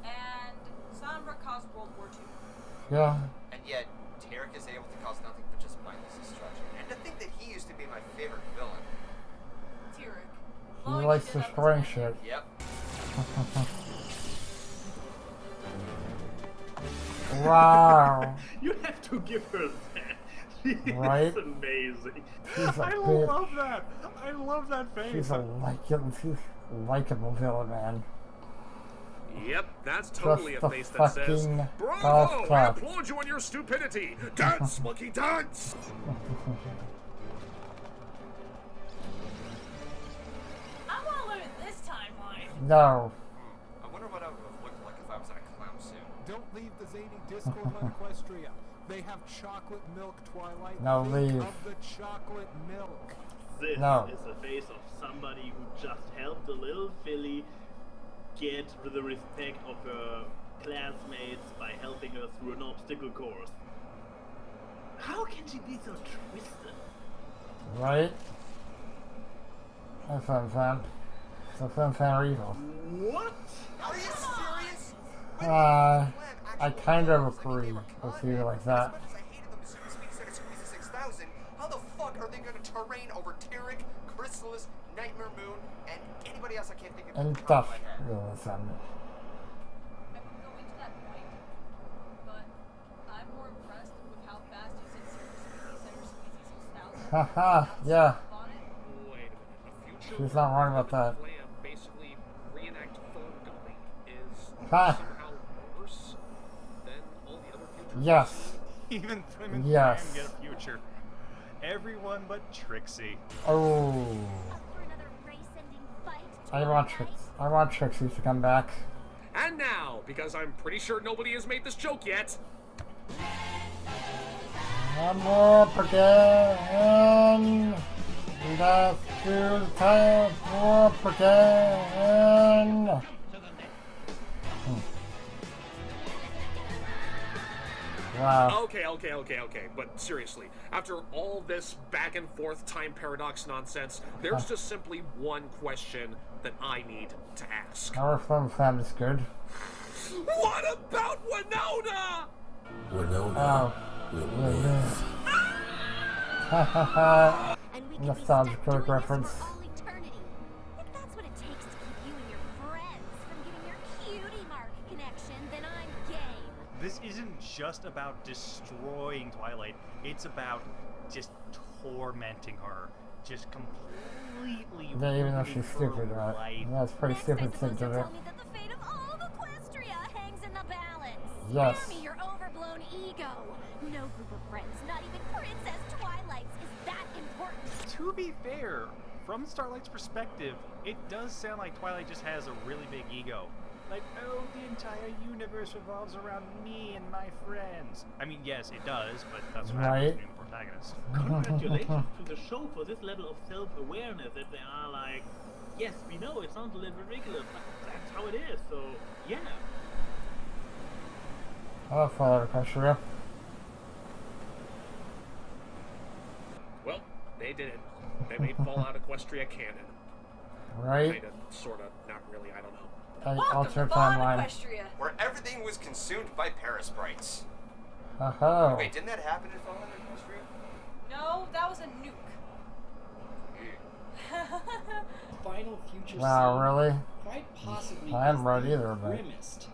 And Sombra caused World War II. Yeah. And yet, Tarek is able to cause nothing but just mindless destruction. And to think that he used to be my favorite villain. Tarek. He likes destroying shit. Yep. Wow. You have to give her that. Right? It's amazing. She's a I bitch. love that. I love that face. She's a likable villain, man. Yep, that's totally Just a the face that says, fucking "Bravo! golf I clap." applaud you on your stupidity. Dance, monkey, dance!" I'm all in this timeline. No. I wonder what I would have looked like if I was in a clown suit. Don't leave the zany Discord on Equestria. They have chocolate milk, Twilight. No, Think leave. of the chocolate milk. This No. is the face of somebody who just helped a little filly get the respect of her classmates by helping her through an obstacle course. How can she be so twisted? Right? That's what I'm saying. So Flim Flam are evil. What? Are you serious? I kind of agree with you like As that. much as I hated the Missouri Speed Center Squeezy 6000, how the fuck are they going to terrain over Tarek, Chrysalis, Nightmare Moon, and anybody else I can't think of? And off the top of my head? Industrialism. I would go into that point, but I'm more impressed with how fast you said Squeezy 6000. Haha, yeah. On it. Wait a minute. A future She's not wrong about that. Flam basically reenact phone going is Ha. somehow worse than all the other futures. Yes. Even Flim and Yes. Flam get a future. Everyone but Trixie. Oh. Up for another race-ending fight, I want Trixie to come back. And now, because I'm pretty sure nobody has made this joke yet, I'm up again. Let's do time up again. Wow. okay. But seriously, after all this back and forth time paradox nonsense, there's just simply one question that I need to ask. Our Flim Flam is good. What about Winona? Winona Oh. will live. Hahaha. and we can Nostalgic be stuck doing reference. this for all eternity. If that's what it takes to keep you and your friends from getting your cutie mark connection, then I'm game. This isn't just about destroying Twilight. It's about just tormenting her. Just completely Yeah, even though ruining she's her stupid, right? life. That's pretty Next, stupid I suppose thing to you'll do. tell me that the fate of all of Equestria hangs in the balance. Yes. Spare me your overblown ego. No group of friends, not even Princess Twilight's, is that important. To be fair, from Starlight's perspective, it does sound like Twilight just has a really big ego. Like, oh, the entire universe revolves around me and my friends. I mean, yes, it does, but that's what happens Right. to the protagonist. Congratulations to the show for this level of self-awareness that they are like, yes, we know it sounds a little ridiculous, but that's how it is, so yeah. I'll follow Equestria. Well, they did it. They made Fallout Equestria canon. Right? Kinda, sorta, not really, I don't know. An Welcome to alternate Fallout timeline. Equestria. Where everything was consumed by parasprites. Oh. Wait, didn't that happen in Fallout Equestria? No, that was a nuke. Final future Wow, scene really? quite possibly I haven't is read the either, but- grimmest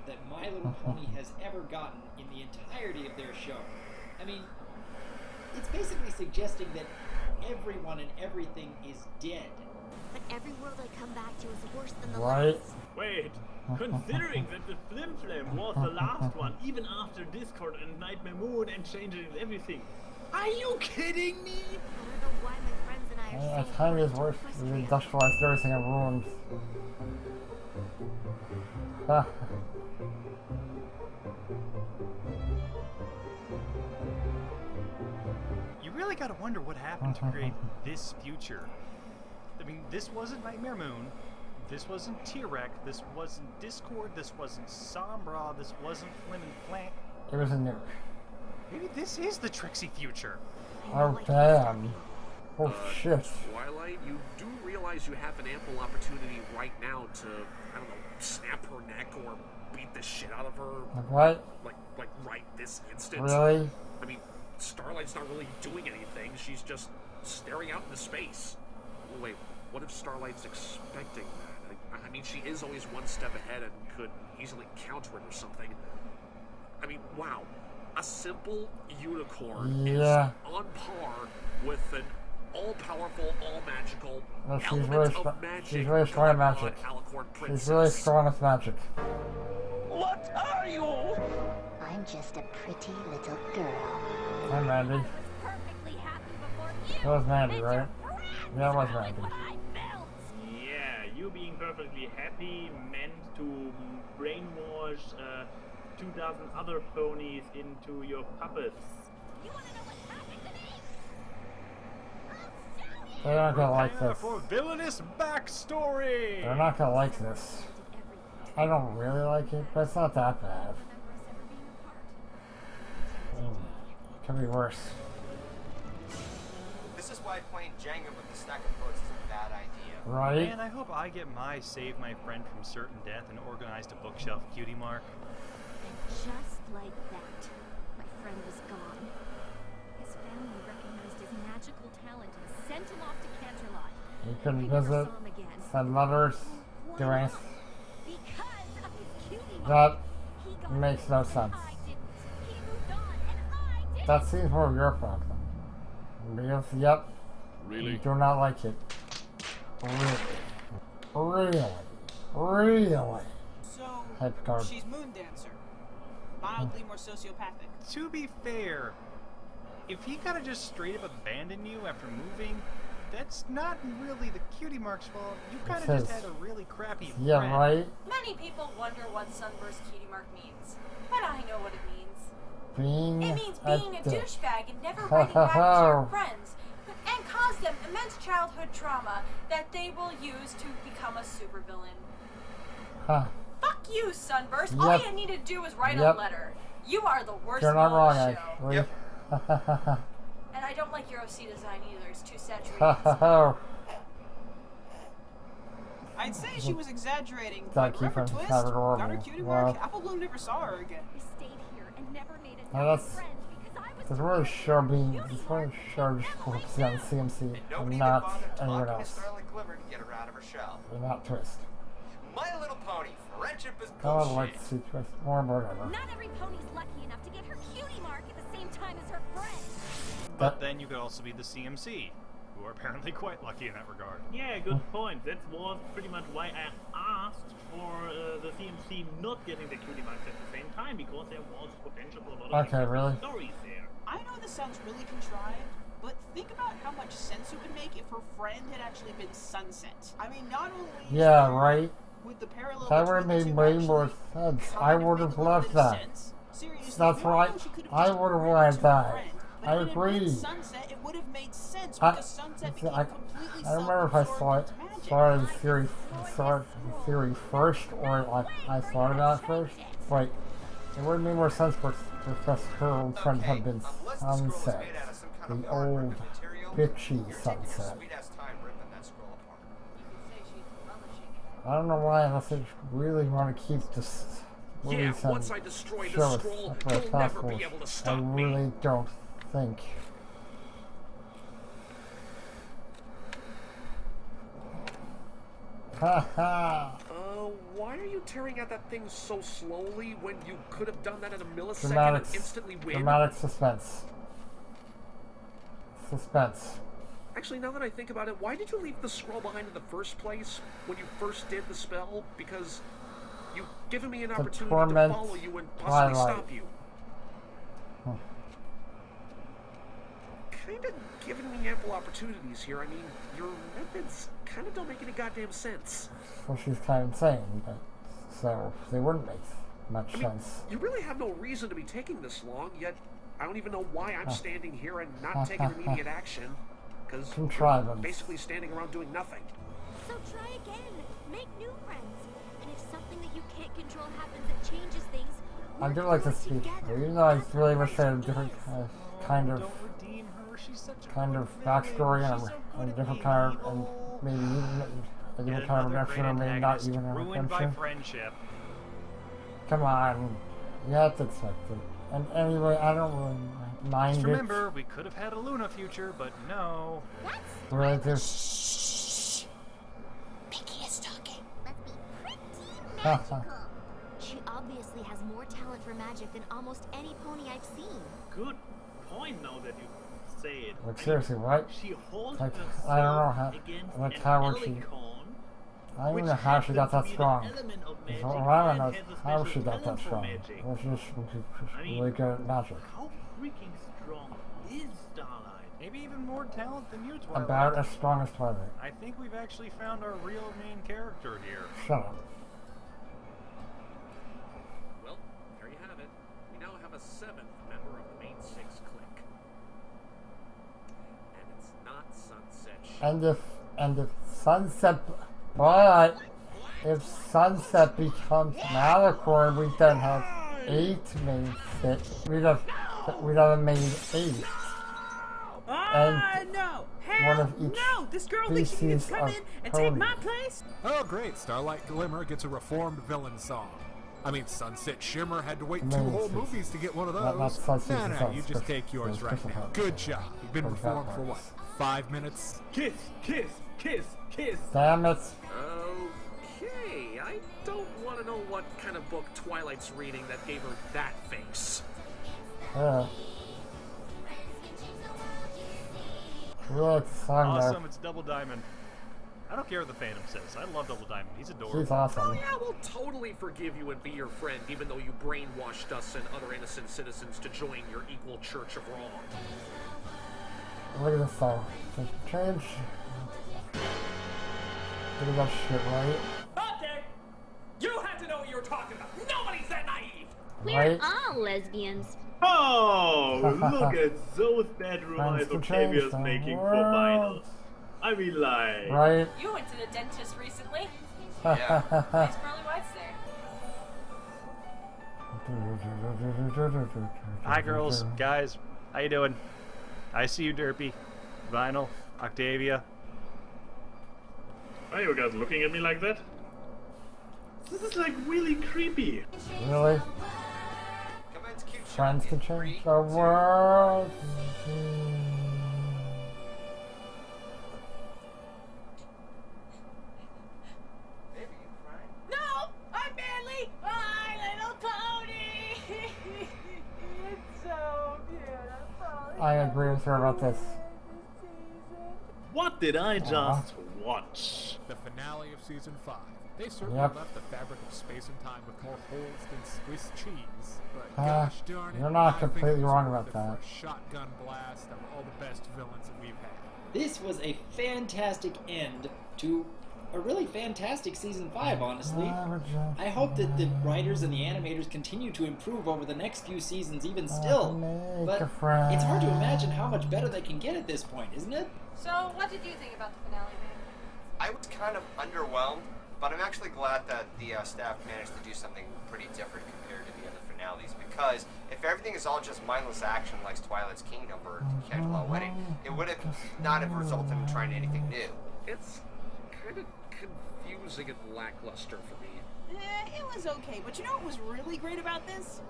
that My Little Pony has ever gotten in the entirety of their show. I mean, it's basically suggesting that everyone and everything is dead. But every world I come back to is worse than the Right? last. Wait, considering that the Flim Flam was the last one, even after Discord and Nightmare Moon and changing everything, are you kidding me? I don't know why my friends and I are At saying time is goodbye to worse. We Equestria. industrialized everything and ruined. Ah. You really gotta wonder what happened to create this future. I mean, this wasn't Nightmare Moon. This wasn't T-Rex. This wasn't Discord. This wasn't Sombra. This wasn't Flim and Flam. It was a nuke. Maybe this is the Trixie future. Oh, damn. Oh, shit. Twilight, you do realize you have an ample opportunity right now to, I don't know, snap her neck or beat the shit out of her. Like what? Like right this instant. Really? I mean, Starlight's not really doing anything. She's just staring out into space. Wait, what if Starlight's expecting that? I mean, she is always one step ahead and could easily counter it or something. I mean, wow. a simple unicorn Yeah. is on par with an all-powerful, all-magical No, she's element really, of magic. she's really strong at magic. She's really strong at magic. What are you? I'm just a pretty little girl. Hi, Mandy. That was Mandy, right? Yeah, it was Mandy. Yeah, you being perfectly happy meant to brainwash 2,000 other ponies into your puppets. They're not gonna like this. For villainous backstory. They're not gonna like this. I don't really like it, but it's not that bad. Could be worse. This is why playing Jenga with the stack of books is a bad idea. Right? And I hope I get my save my friend from certain death and organized a bookshelf cutie mark. And just like that, my friend was gone. His family recognized his magical talent and sent him off to Canterlot. You couldn't I never visit, saw him again. send letters, do anything. Because of his cutie That mark. He got makes no sense. I didn't. He moved on, and I didn't. That seems more of your problem. Because, yep, Really? you do not like it. Really? So, Hypercard. she's Moondancer. Mildly more sociopathic. To be fair, if he gotta just straight up abandon you after moving, that's not really the cutie mark's fault. You kind of It just says- had a really crappy friend. Yeah, right? Many people wonder what Sunburst cutie mark means, but I know what it means. Being It means being a dick. douchebag and never writing back to your friends, and cause them immense childhood trauma that they will use to become a supervillain. Huh. Fuck you, Sunburst. All Yep. you need to do is write Yep. a letter. You are the worst You're not villain wrong, on the show. actually. Yep. And I don't like your OC design either. It's too saturated. Oh, I'd say she was exaggerating, Gotta but keep remember them Twist? adorable. Got her cutie Wow. mark, Apple Bloom never saw her again. I stayed here and never made a Now new that's- friend because I was it's really sure being, it's really sure just focusing on CMC And and nobody not even bothered anyone talking to else. Starlight Glimmer to get her out of her shell. And not Twist. My Little Pony, friendship is I would bullshit. like to see Twist more and more ever. Not every pony's lucky enough to get her cutie mark at the same time as her friend. But then you could also be the CMC, who are apparently quite lucky in that regard. Yeah, good point. That was pretty much why I asked for the CMC not getting the cutie marks at the same time, because there was potential for a lot of Okay, really? stories there. I know this sounds really contrived, but think about how much sense it would make if her friend had actually been Sunset. I mean, not only Yeah, right? with the parallel That would have between made the way two more actually sense. kind I of would make have a little loved bit of that. sense. Seriously, That's you right. know she could have I just would have ran wanted to her that. friend, but I if it had been agree. Sunset, it would have made sense I- because Sunset I- became completely I remember if I saw it, self-absorbed saw it in theory first, or like I thought about it first. Like, it would have made more sense because her old friend had been Unless the scroll is Sunset, made out of some kind the of hard old ribbon material, bitchy you're taking your Sunset. sweet-ass time ripping that scroll apart. You could say she's relishing it. I don't know why, unless they really want to keep this Yeah, movies once and I destroy the shows scroll, as much as you'll never possible. be able to I stop me. really don't think. Haha. Why are you tearing at that thing so slowly when you could have done that in a millisecond Dramatic, and instantly win? dramatic suspense. Suspense. Actually, now that I think about it, why did you leave the scroll behind in the first place when you first did the spell? Because you've given me an To opportunity to torment follow you and possibly Twilight. stop you. Kinda giving me ample opportunities here. I mean, your methods kinda don't make any goddamn sense. Well, she's kind of insane, but so they wouldn't make much I mean, sense. you really have no reason to be taking this long, yet I don't even know why I'm standing here and not taking immediate action. Because you're Contrivance. basically standing around doing nothing. So try again. Make new friends. And if something that you can't control happens that changes things, I work do like through this it speech, together. even though I really wish they had a different kind of Don't redeem her. She's such a kind good of villain. backstory and She's so a good at different being kind of, evil. and maybe even a Yet different kind of another redemption, great or maybe not antagonist even a ruined by redemption. friendship. Come on, you have to expect it. And anyway, I don't really mind Just it. remember, we could have had a Luna future, but no. Really, Pinky is talking. Must be pretty magical. She obviously has more talent for magic than almost any pony I've seen. Good point now that you say it. Like, seriously, right? She holds Like, herself I don't know how, against like, an how she, Ellicon, I don't which even know how she got that happens to be the strong. element of magic So Rama and knows has a how special she got that talent for strong. magic. She's I mean, really good at magic. How freaking strong is Starlight? Maybe even more talent than you, Twilight. About as strong as Twilight. I think we've actually found our real main character here. Shut up. Well, there you have it. We now have a 7th member of the main 6 clique. And it's not Sunset. And if Sunset, but if Sunset becomes Malicorn, we then have 8 main 6. We'd have a main 8. And no! one Hell of each no! This girl thinks she can species come of in and take my pony. place? Oh, great. Starlight Glimmer gets a reformed villain song. I mean, Sunset Shimmer had to wait 2 whole movies to get one of Not those. Sunset, No, it's you just take yours it's right now. Good job. You've been reformed for what, 5 minutes? Kiss, kiss, kiss, kiss. Damn it. Okay, I don't want to know what kind of book Twilight's reading that gave her that face. We like the song Awesome, though. it's Double Diamond. I don't care what the Phantom says. I love Double Diamond. He's adorable. She's awesome. Oh yeah, we'll totally forgive you and be your friend, even though you brainwashed us and other innocent citizens to join your equal church of wrong. Look at this song. Change. Look at that shit, right? Okay, you had to know what you were talking about. Nobody's that naive. We're all lesbians. Oh, look at those bedroom eyes to Octavia's change the making for world. vinyl. I mean, like... Right? You went to the dentist recently. Yeah. Nice pearly whites there. Hi, girls, guys. How you doing? I see you, Derpy. Vinyl, Octavia. Why are you guys looking at me like that? This is like really creepy. Really? Come on, it's cute. Friends can Sean. change 3, the 2, world. Baby, you crying? No! I'm Manly! My little pony! It's so beautiful. I agree with her about this. What did I just watch? The finale of season 5. They certainly Yep. left the fabric of space and time with more holes than Swiss cheese. But Ah, gosh darn it, you're not I think completely it was wrong worth about it that. for a shotgun blast of all the best villains that we've had. This was a fantastic end to a really fantastic season 5, honestly. I hope that the writers and the animators continue to improve over the next few seasons even still. But it's hard to imagine how much better they can get at this point, isn't it? So, what did you think about the finale, man? I was kind of underwhelmed, but I'm actually glad that the staff managed to do something pretty different compared to the other finales, because if everything is all just mindless action like Twilight's Kingdom or Candlelight Wedding, it would have not have resulted in trying anything new. It's kind of confusing and lackluster for me. It was okay, but you know what was really great about this?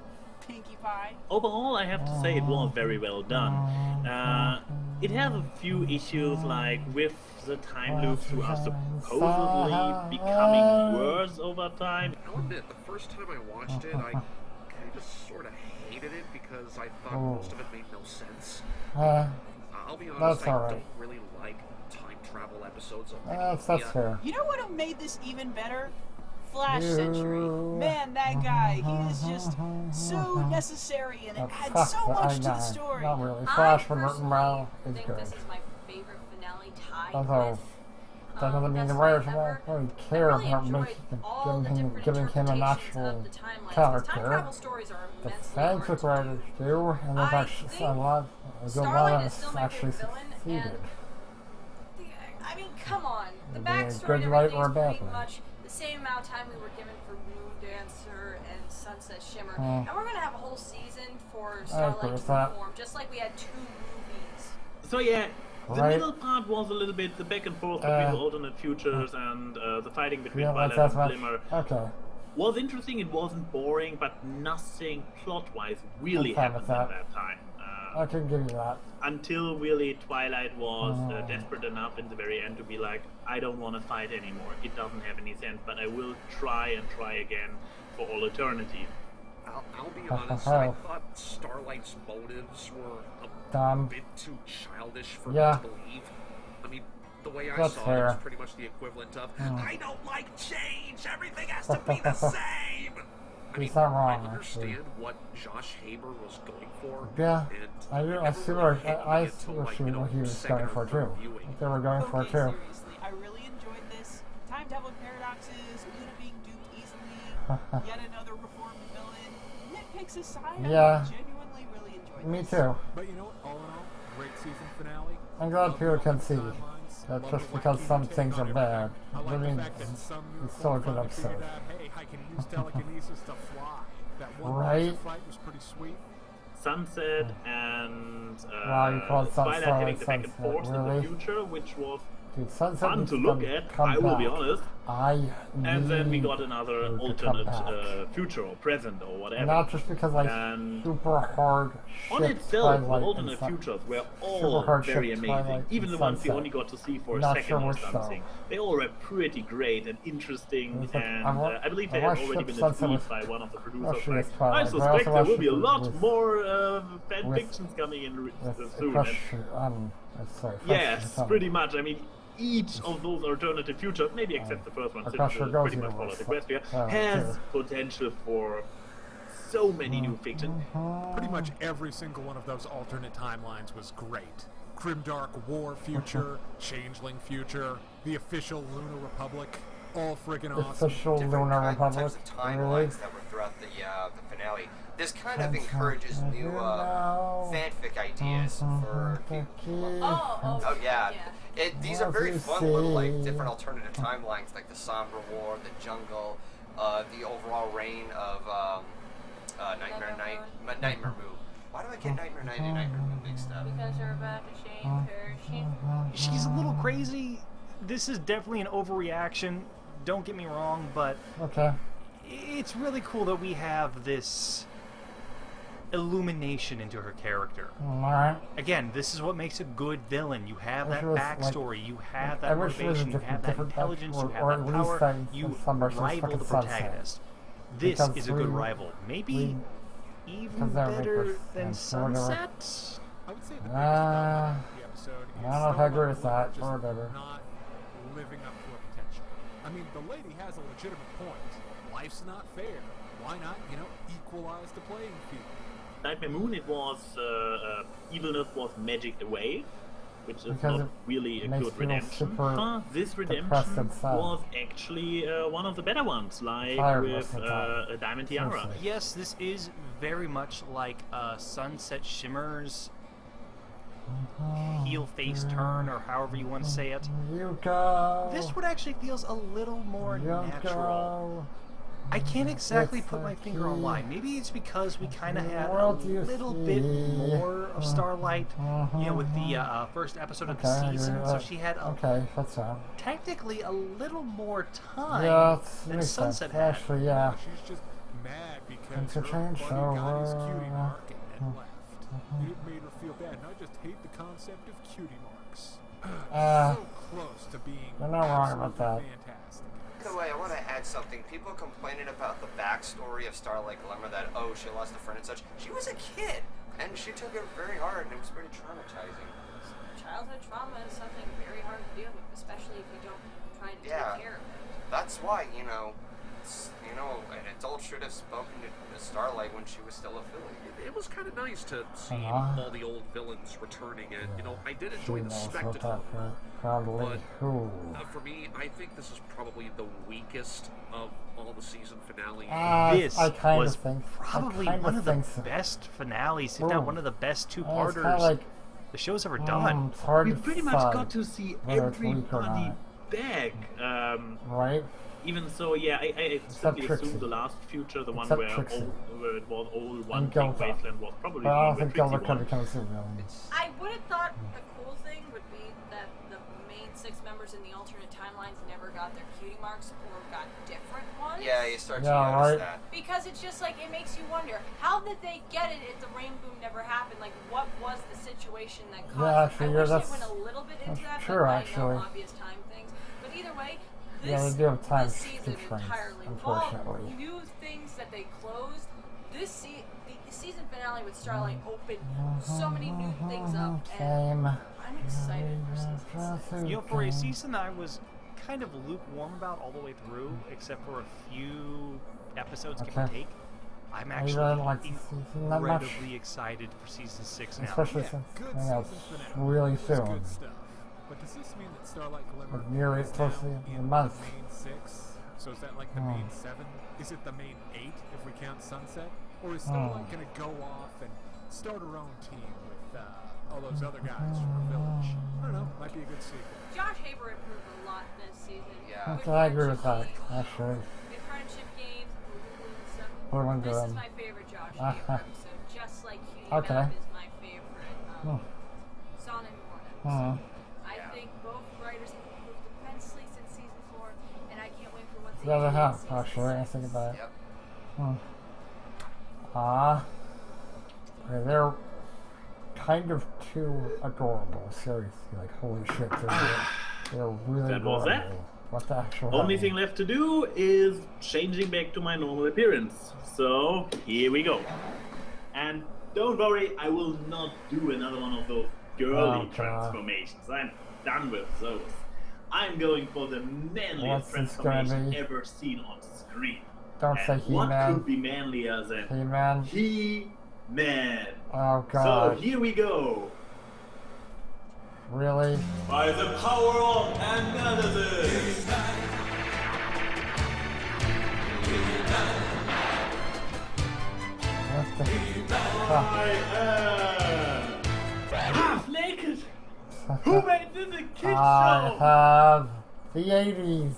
Pinkie Pie. Overall, I have to say it was very well done. It has a few issues, like with the time loops who are supposedly becoming worse over time. I'll admit, the first time I watched it, I kind of sort of hated it because I thought most of it made no sense. I'll be honest, that's I alright. don't really like time travel episodes of That's fair. You know what have made this even better? Flash Century. Man, that guy, he is just so necessary and it adds so much to the story. Not really. Flash from Morale is I think good. this is my favorite finale tied Although, with that doesn't mean the writers won't really care about giving him an actual character. The fanfic writers do, and there's actually a lot of actually succeeded. I mean, come on. The It'd be a backstory good and right everything or a is bad pretty one. much the same amount of time we were given for Moon Dancer and Sunset Shimmer. Hmm. And we're going to have a whole season for agree Starlight with to that. perform, just like we had 2 movies. So yeah, the Right. middle part was a little bit the back and forth between the alternate futures and the fighting between Yeah, Twilight that's and much. Glimmer. Okay. Was interesting, it wasn't boring, but nothing plot-wise really I'm fine happened with at that. that time. I can give you that. Until really Twilight was desperate enough in the very end to be like, I don't want to fight anymore. It doesn't have any sense, but I will try and try again. for all eternity. I'll be honest, I thought Starlight's motives were a bit too childish for me to believe. I mean, the way I saw it was pretty much the equivalent of, I don't like change, everything has to be the same! I mean, I understand what Josh Haber was going for. Yeah, I see what he was going for too. What they were going for too. Seriously, I really enjoyed this. Time travel paradoxes, Luna being duped easily, yet another reformed villain. Nitpicks aside, I genuinely really enjoyed this. Me too. But you know what? All in all, great season finale. I'm glad people can see that just because some things are bad, I mean, it's still a good episode. Hey, I can use telekinesis to fly. That one right? fight was pretty sweet. Sunset and you called Twilight having the back and Sunset, forth in really? the future, which was Sunset fun to look at, I will be honest. And then we got another alternate future or present or whatever. Not just because super hard on itself, the alternate futures were all very amazing. Even the ones we only got to see for a second or something. They all were pretty great and interesting, and I believe they have already been agreed by one of the producers. I suspect there will be a lot more fan fictions coming in soon. Yes, pretty much. I mean, each of those alternative futures, maybe except the first one, since pretty much follow the quest here, has potential for so many new fiction. Pretty much every single one of those alternate timelines was great. Grimdark War future, Changeling future, the official Lunar Republic, all friggin' awesome. Official Lunar Republic, types of timelines that were throughout the finale. This kind of encourages new fanfic ideas for people. Oh yeah. These are very fun little like different alternative timelines, like the Sombra War, the Jungle, the overall reign of Nightmare Moon. Why do I get Nightmare Night and Nightmare Moon mixed up? Because they're about to change her. She's a little crazy. This is definitely an overreaction. Don't get me wrong, but it's really cool that we have this illumination into her character. Again, this is what makes a good villain. You have that backstory, you have that motivation, you have that intelligence, you have that power, you rival the protagonist. This is a good rival. Maybe even better than Sunset? I would say the biggest the episode is I don't know if I agree with that, or whatever. Not living up to her potential. I mean, the lady has a legitimate point. Life's not fair. Why not, equalize the playing field? Nightmare Moon, it was evilness was magic away, which is not really a good redemption. This redemption was actually one of the better ones, like with Diamond Tiara. Yes, this is very much like Sunset Shimmer's heel face turn, or however you want to say it. This one actually feels a little more natural. I can't exactly put my finger on why. Maybe it's because we kind of had a little bit more of Starlight, with the first episode of the season. So she had technically a little more time than Sunset had. Actually, she's just mad because her buddy got his cutie mark and left. It made her feel bad, and I just hate the concept of cutie marks. So close to being you're not wrong about that. Fantastic. By the way, I want to add something. People complaining about the backstory of Starlight Glimmer, that, she lost a friend and such. She was a kid, and she took it very hard, and it was pretty traumatizing. Childhood trauma is something very hard to deal with, especially if you don't try to take care of it. That's why, an adult should have spoken to Starlight when she was still a filly. It was kind of nice to see all the old villains returning, and I did enjoy the spectacle. But for me, I think this is probably the weakest of all the season finales. This was probably one of the best finales, if not one of the best two-parters the show's ever done. We pretty much got to see everybody back. Right? Even so, I simply assume the last future, the one where it was all one big wasteland, was probably I don't think Trixie Gilbert one. could have really. I would have thought a cool thing would be that the main 6 members in the alternate timelines never got their cutie marks or got different ones. Yeah, you start to notice that. Because it's just like, it makes you wonder, how did they get it if the rain boom never happened? Like, what was the situation that caused it? I wish they went a little bit into that, but I know obvious time things. But either way, Yeah, they do have time this season constraints, entirely. unfortunately. While new things that they closed, the season finale with Starlight opened so many new things up, and I'm excited for season 6. You know, for a season I was kind of lukewarm about all the way through, except for a few episodes give and take. I'm actually incredibly excited for season 6 now. Especially since it's really soon. Good stuff. But does this mean that Starlight Glimmer Like nearly is close now to the in month. the main 6? So is that like the main 7? Is it the main 8 if we count Sunset? Or is Starlight going to go off and start her own team with all those other guys from her village? I don't know. Might be a good sequel. Josh Haber improved a lot this season. Yeah. I agree with that, actually. Good friendship games, What am I this doing? is my favorite Josh Haber episode, just like Cutie Map is my favorite Son and Morning. I think both writers have improved immensely since season 4, and I can't wait for what's Yeah, they have, actually. I think about it. They're kind of too adorable, seriously. Like, holy shit, they're really That was adorable. that. What the actual Only thing left to do is changing back to my normal appearance. So, here we go. And don't worry, I will not do another one of those girly transformations. I'm done with those. I'm going for the manliest transformation ever seen on screen. Don't say He-Man. What could be manlier than He-Man? He-Man. Oh, God. So, here we go. Really? By the power of analysis. What the I am half naked. Who made this a kid show? I have the 80s.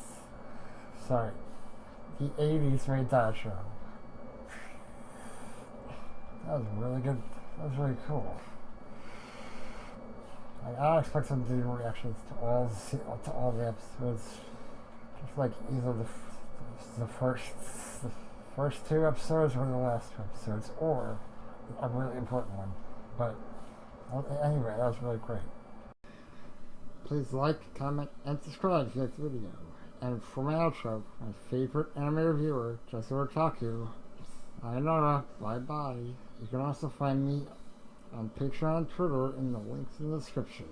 Sorry. The 80s made that show. That was really good. That was really cool. Like, I don't expect them to do reactions to all the episodes. Just like either the first 2 episodes or the last 2 episodes, or a really important one. But anyway, that was really great. Please like, comment, and subscribe if you liked the video. And for my outro, my favorite anime reviewer, Jessor Otaku, sayonara, bye-bye. You can also find me on Patreon and Twitter in the links in the description.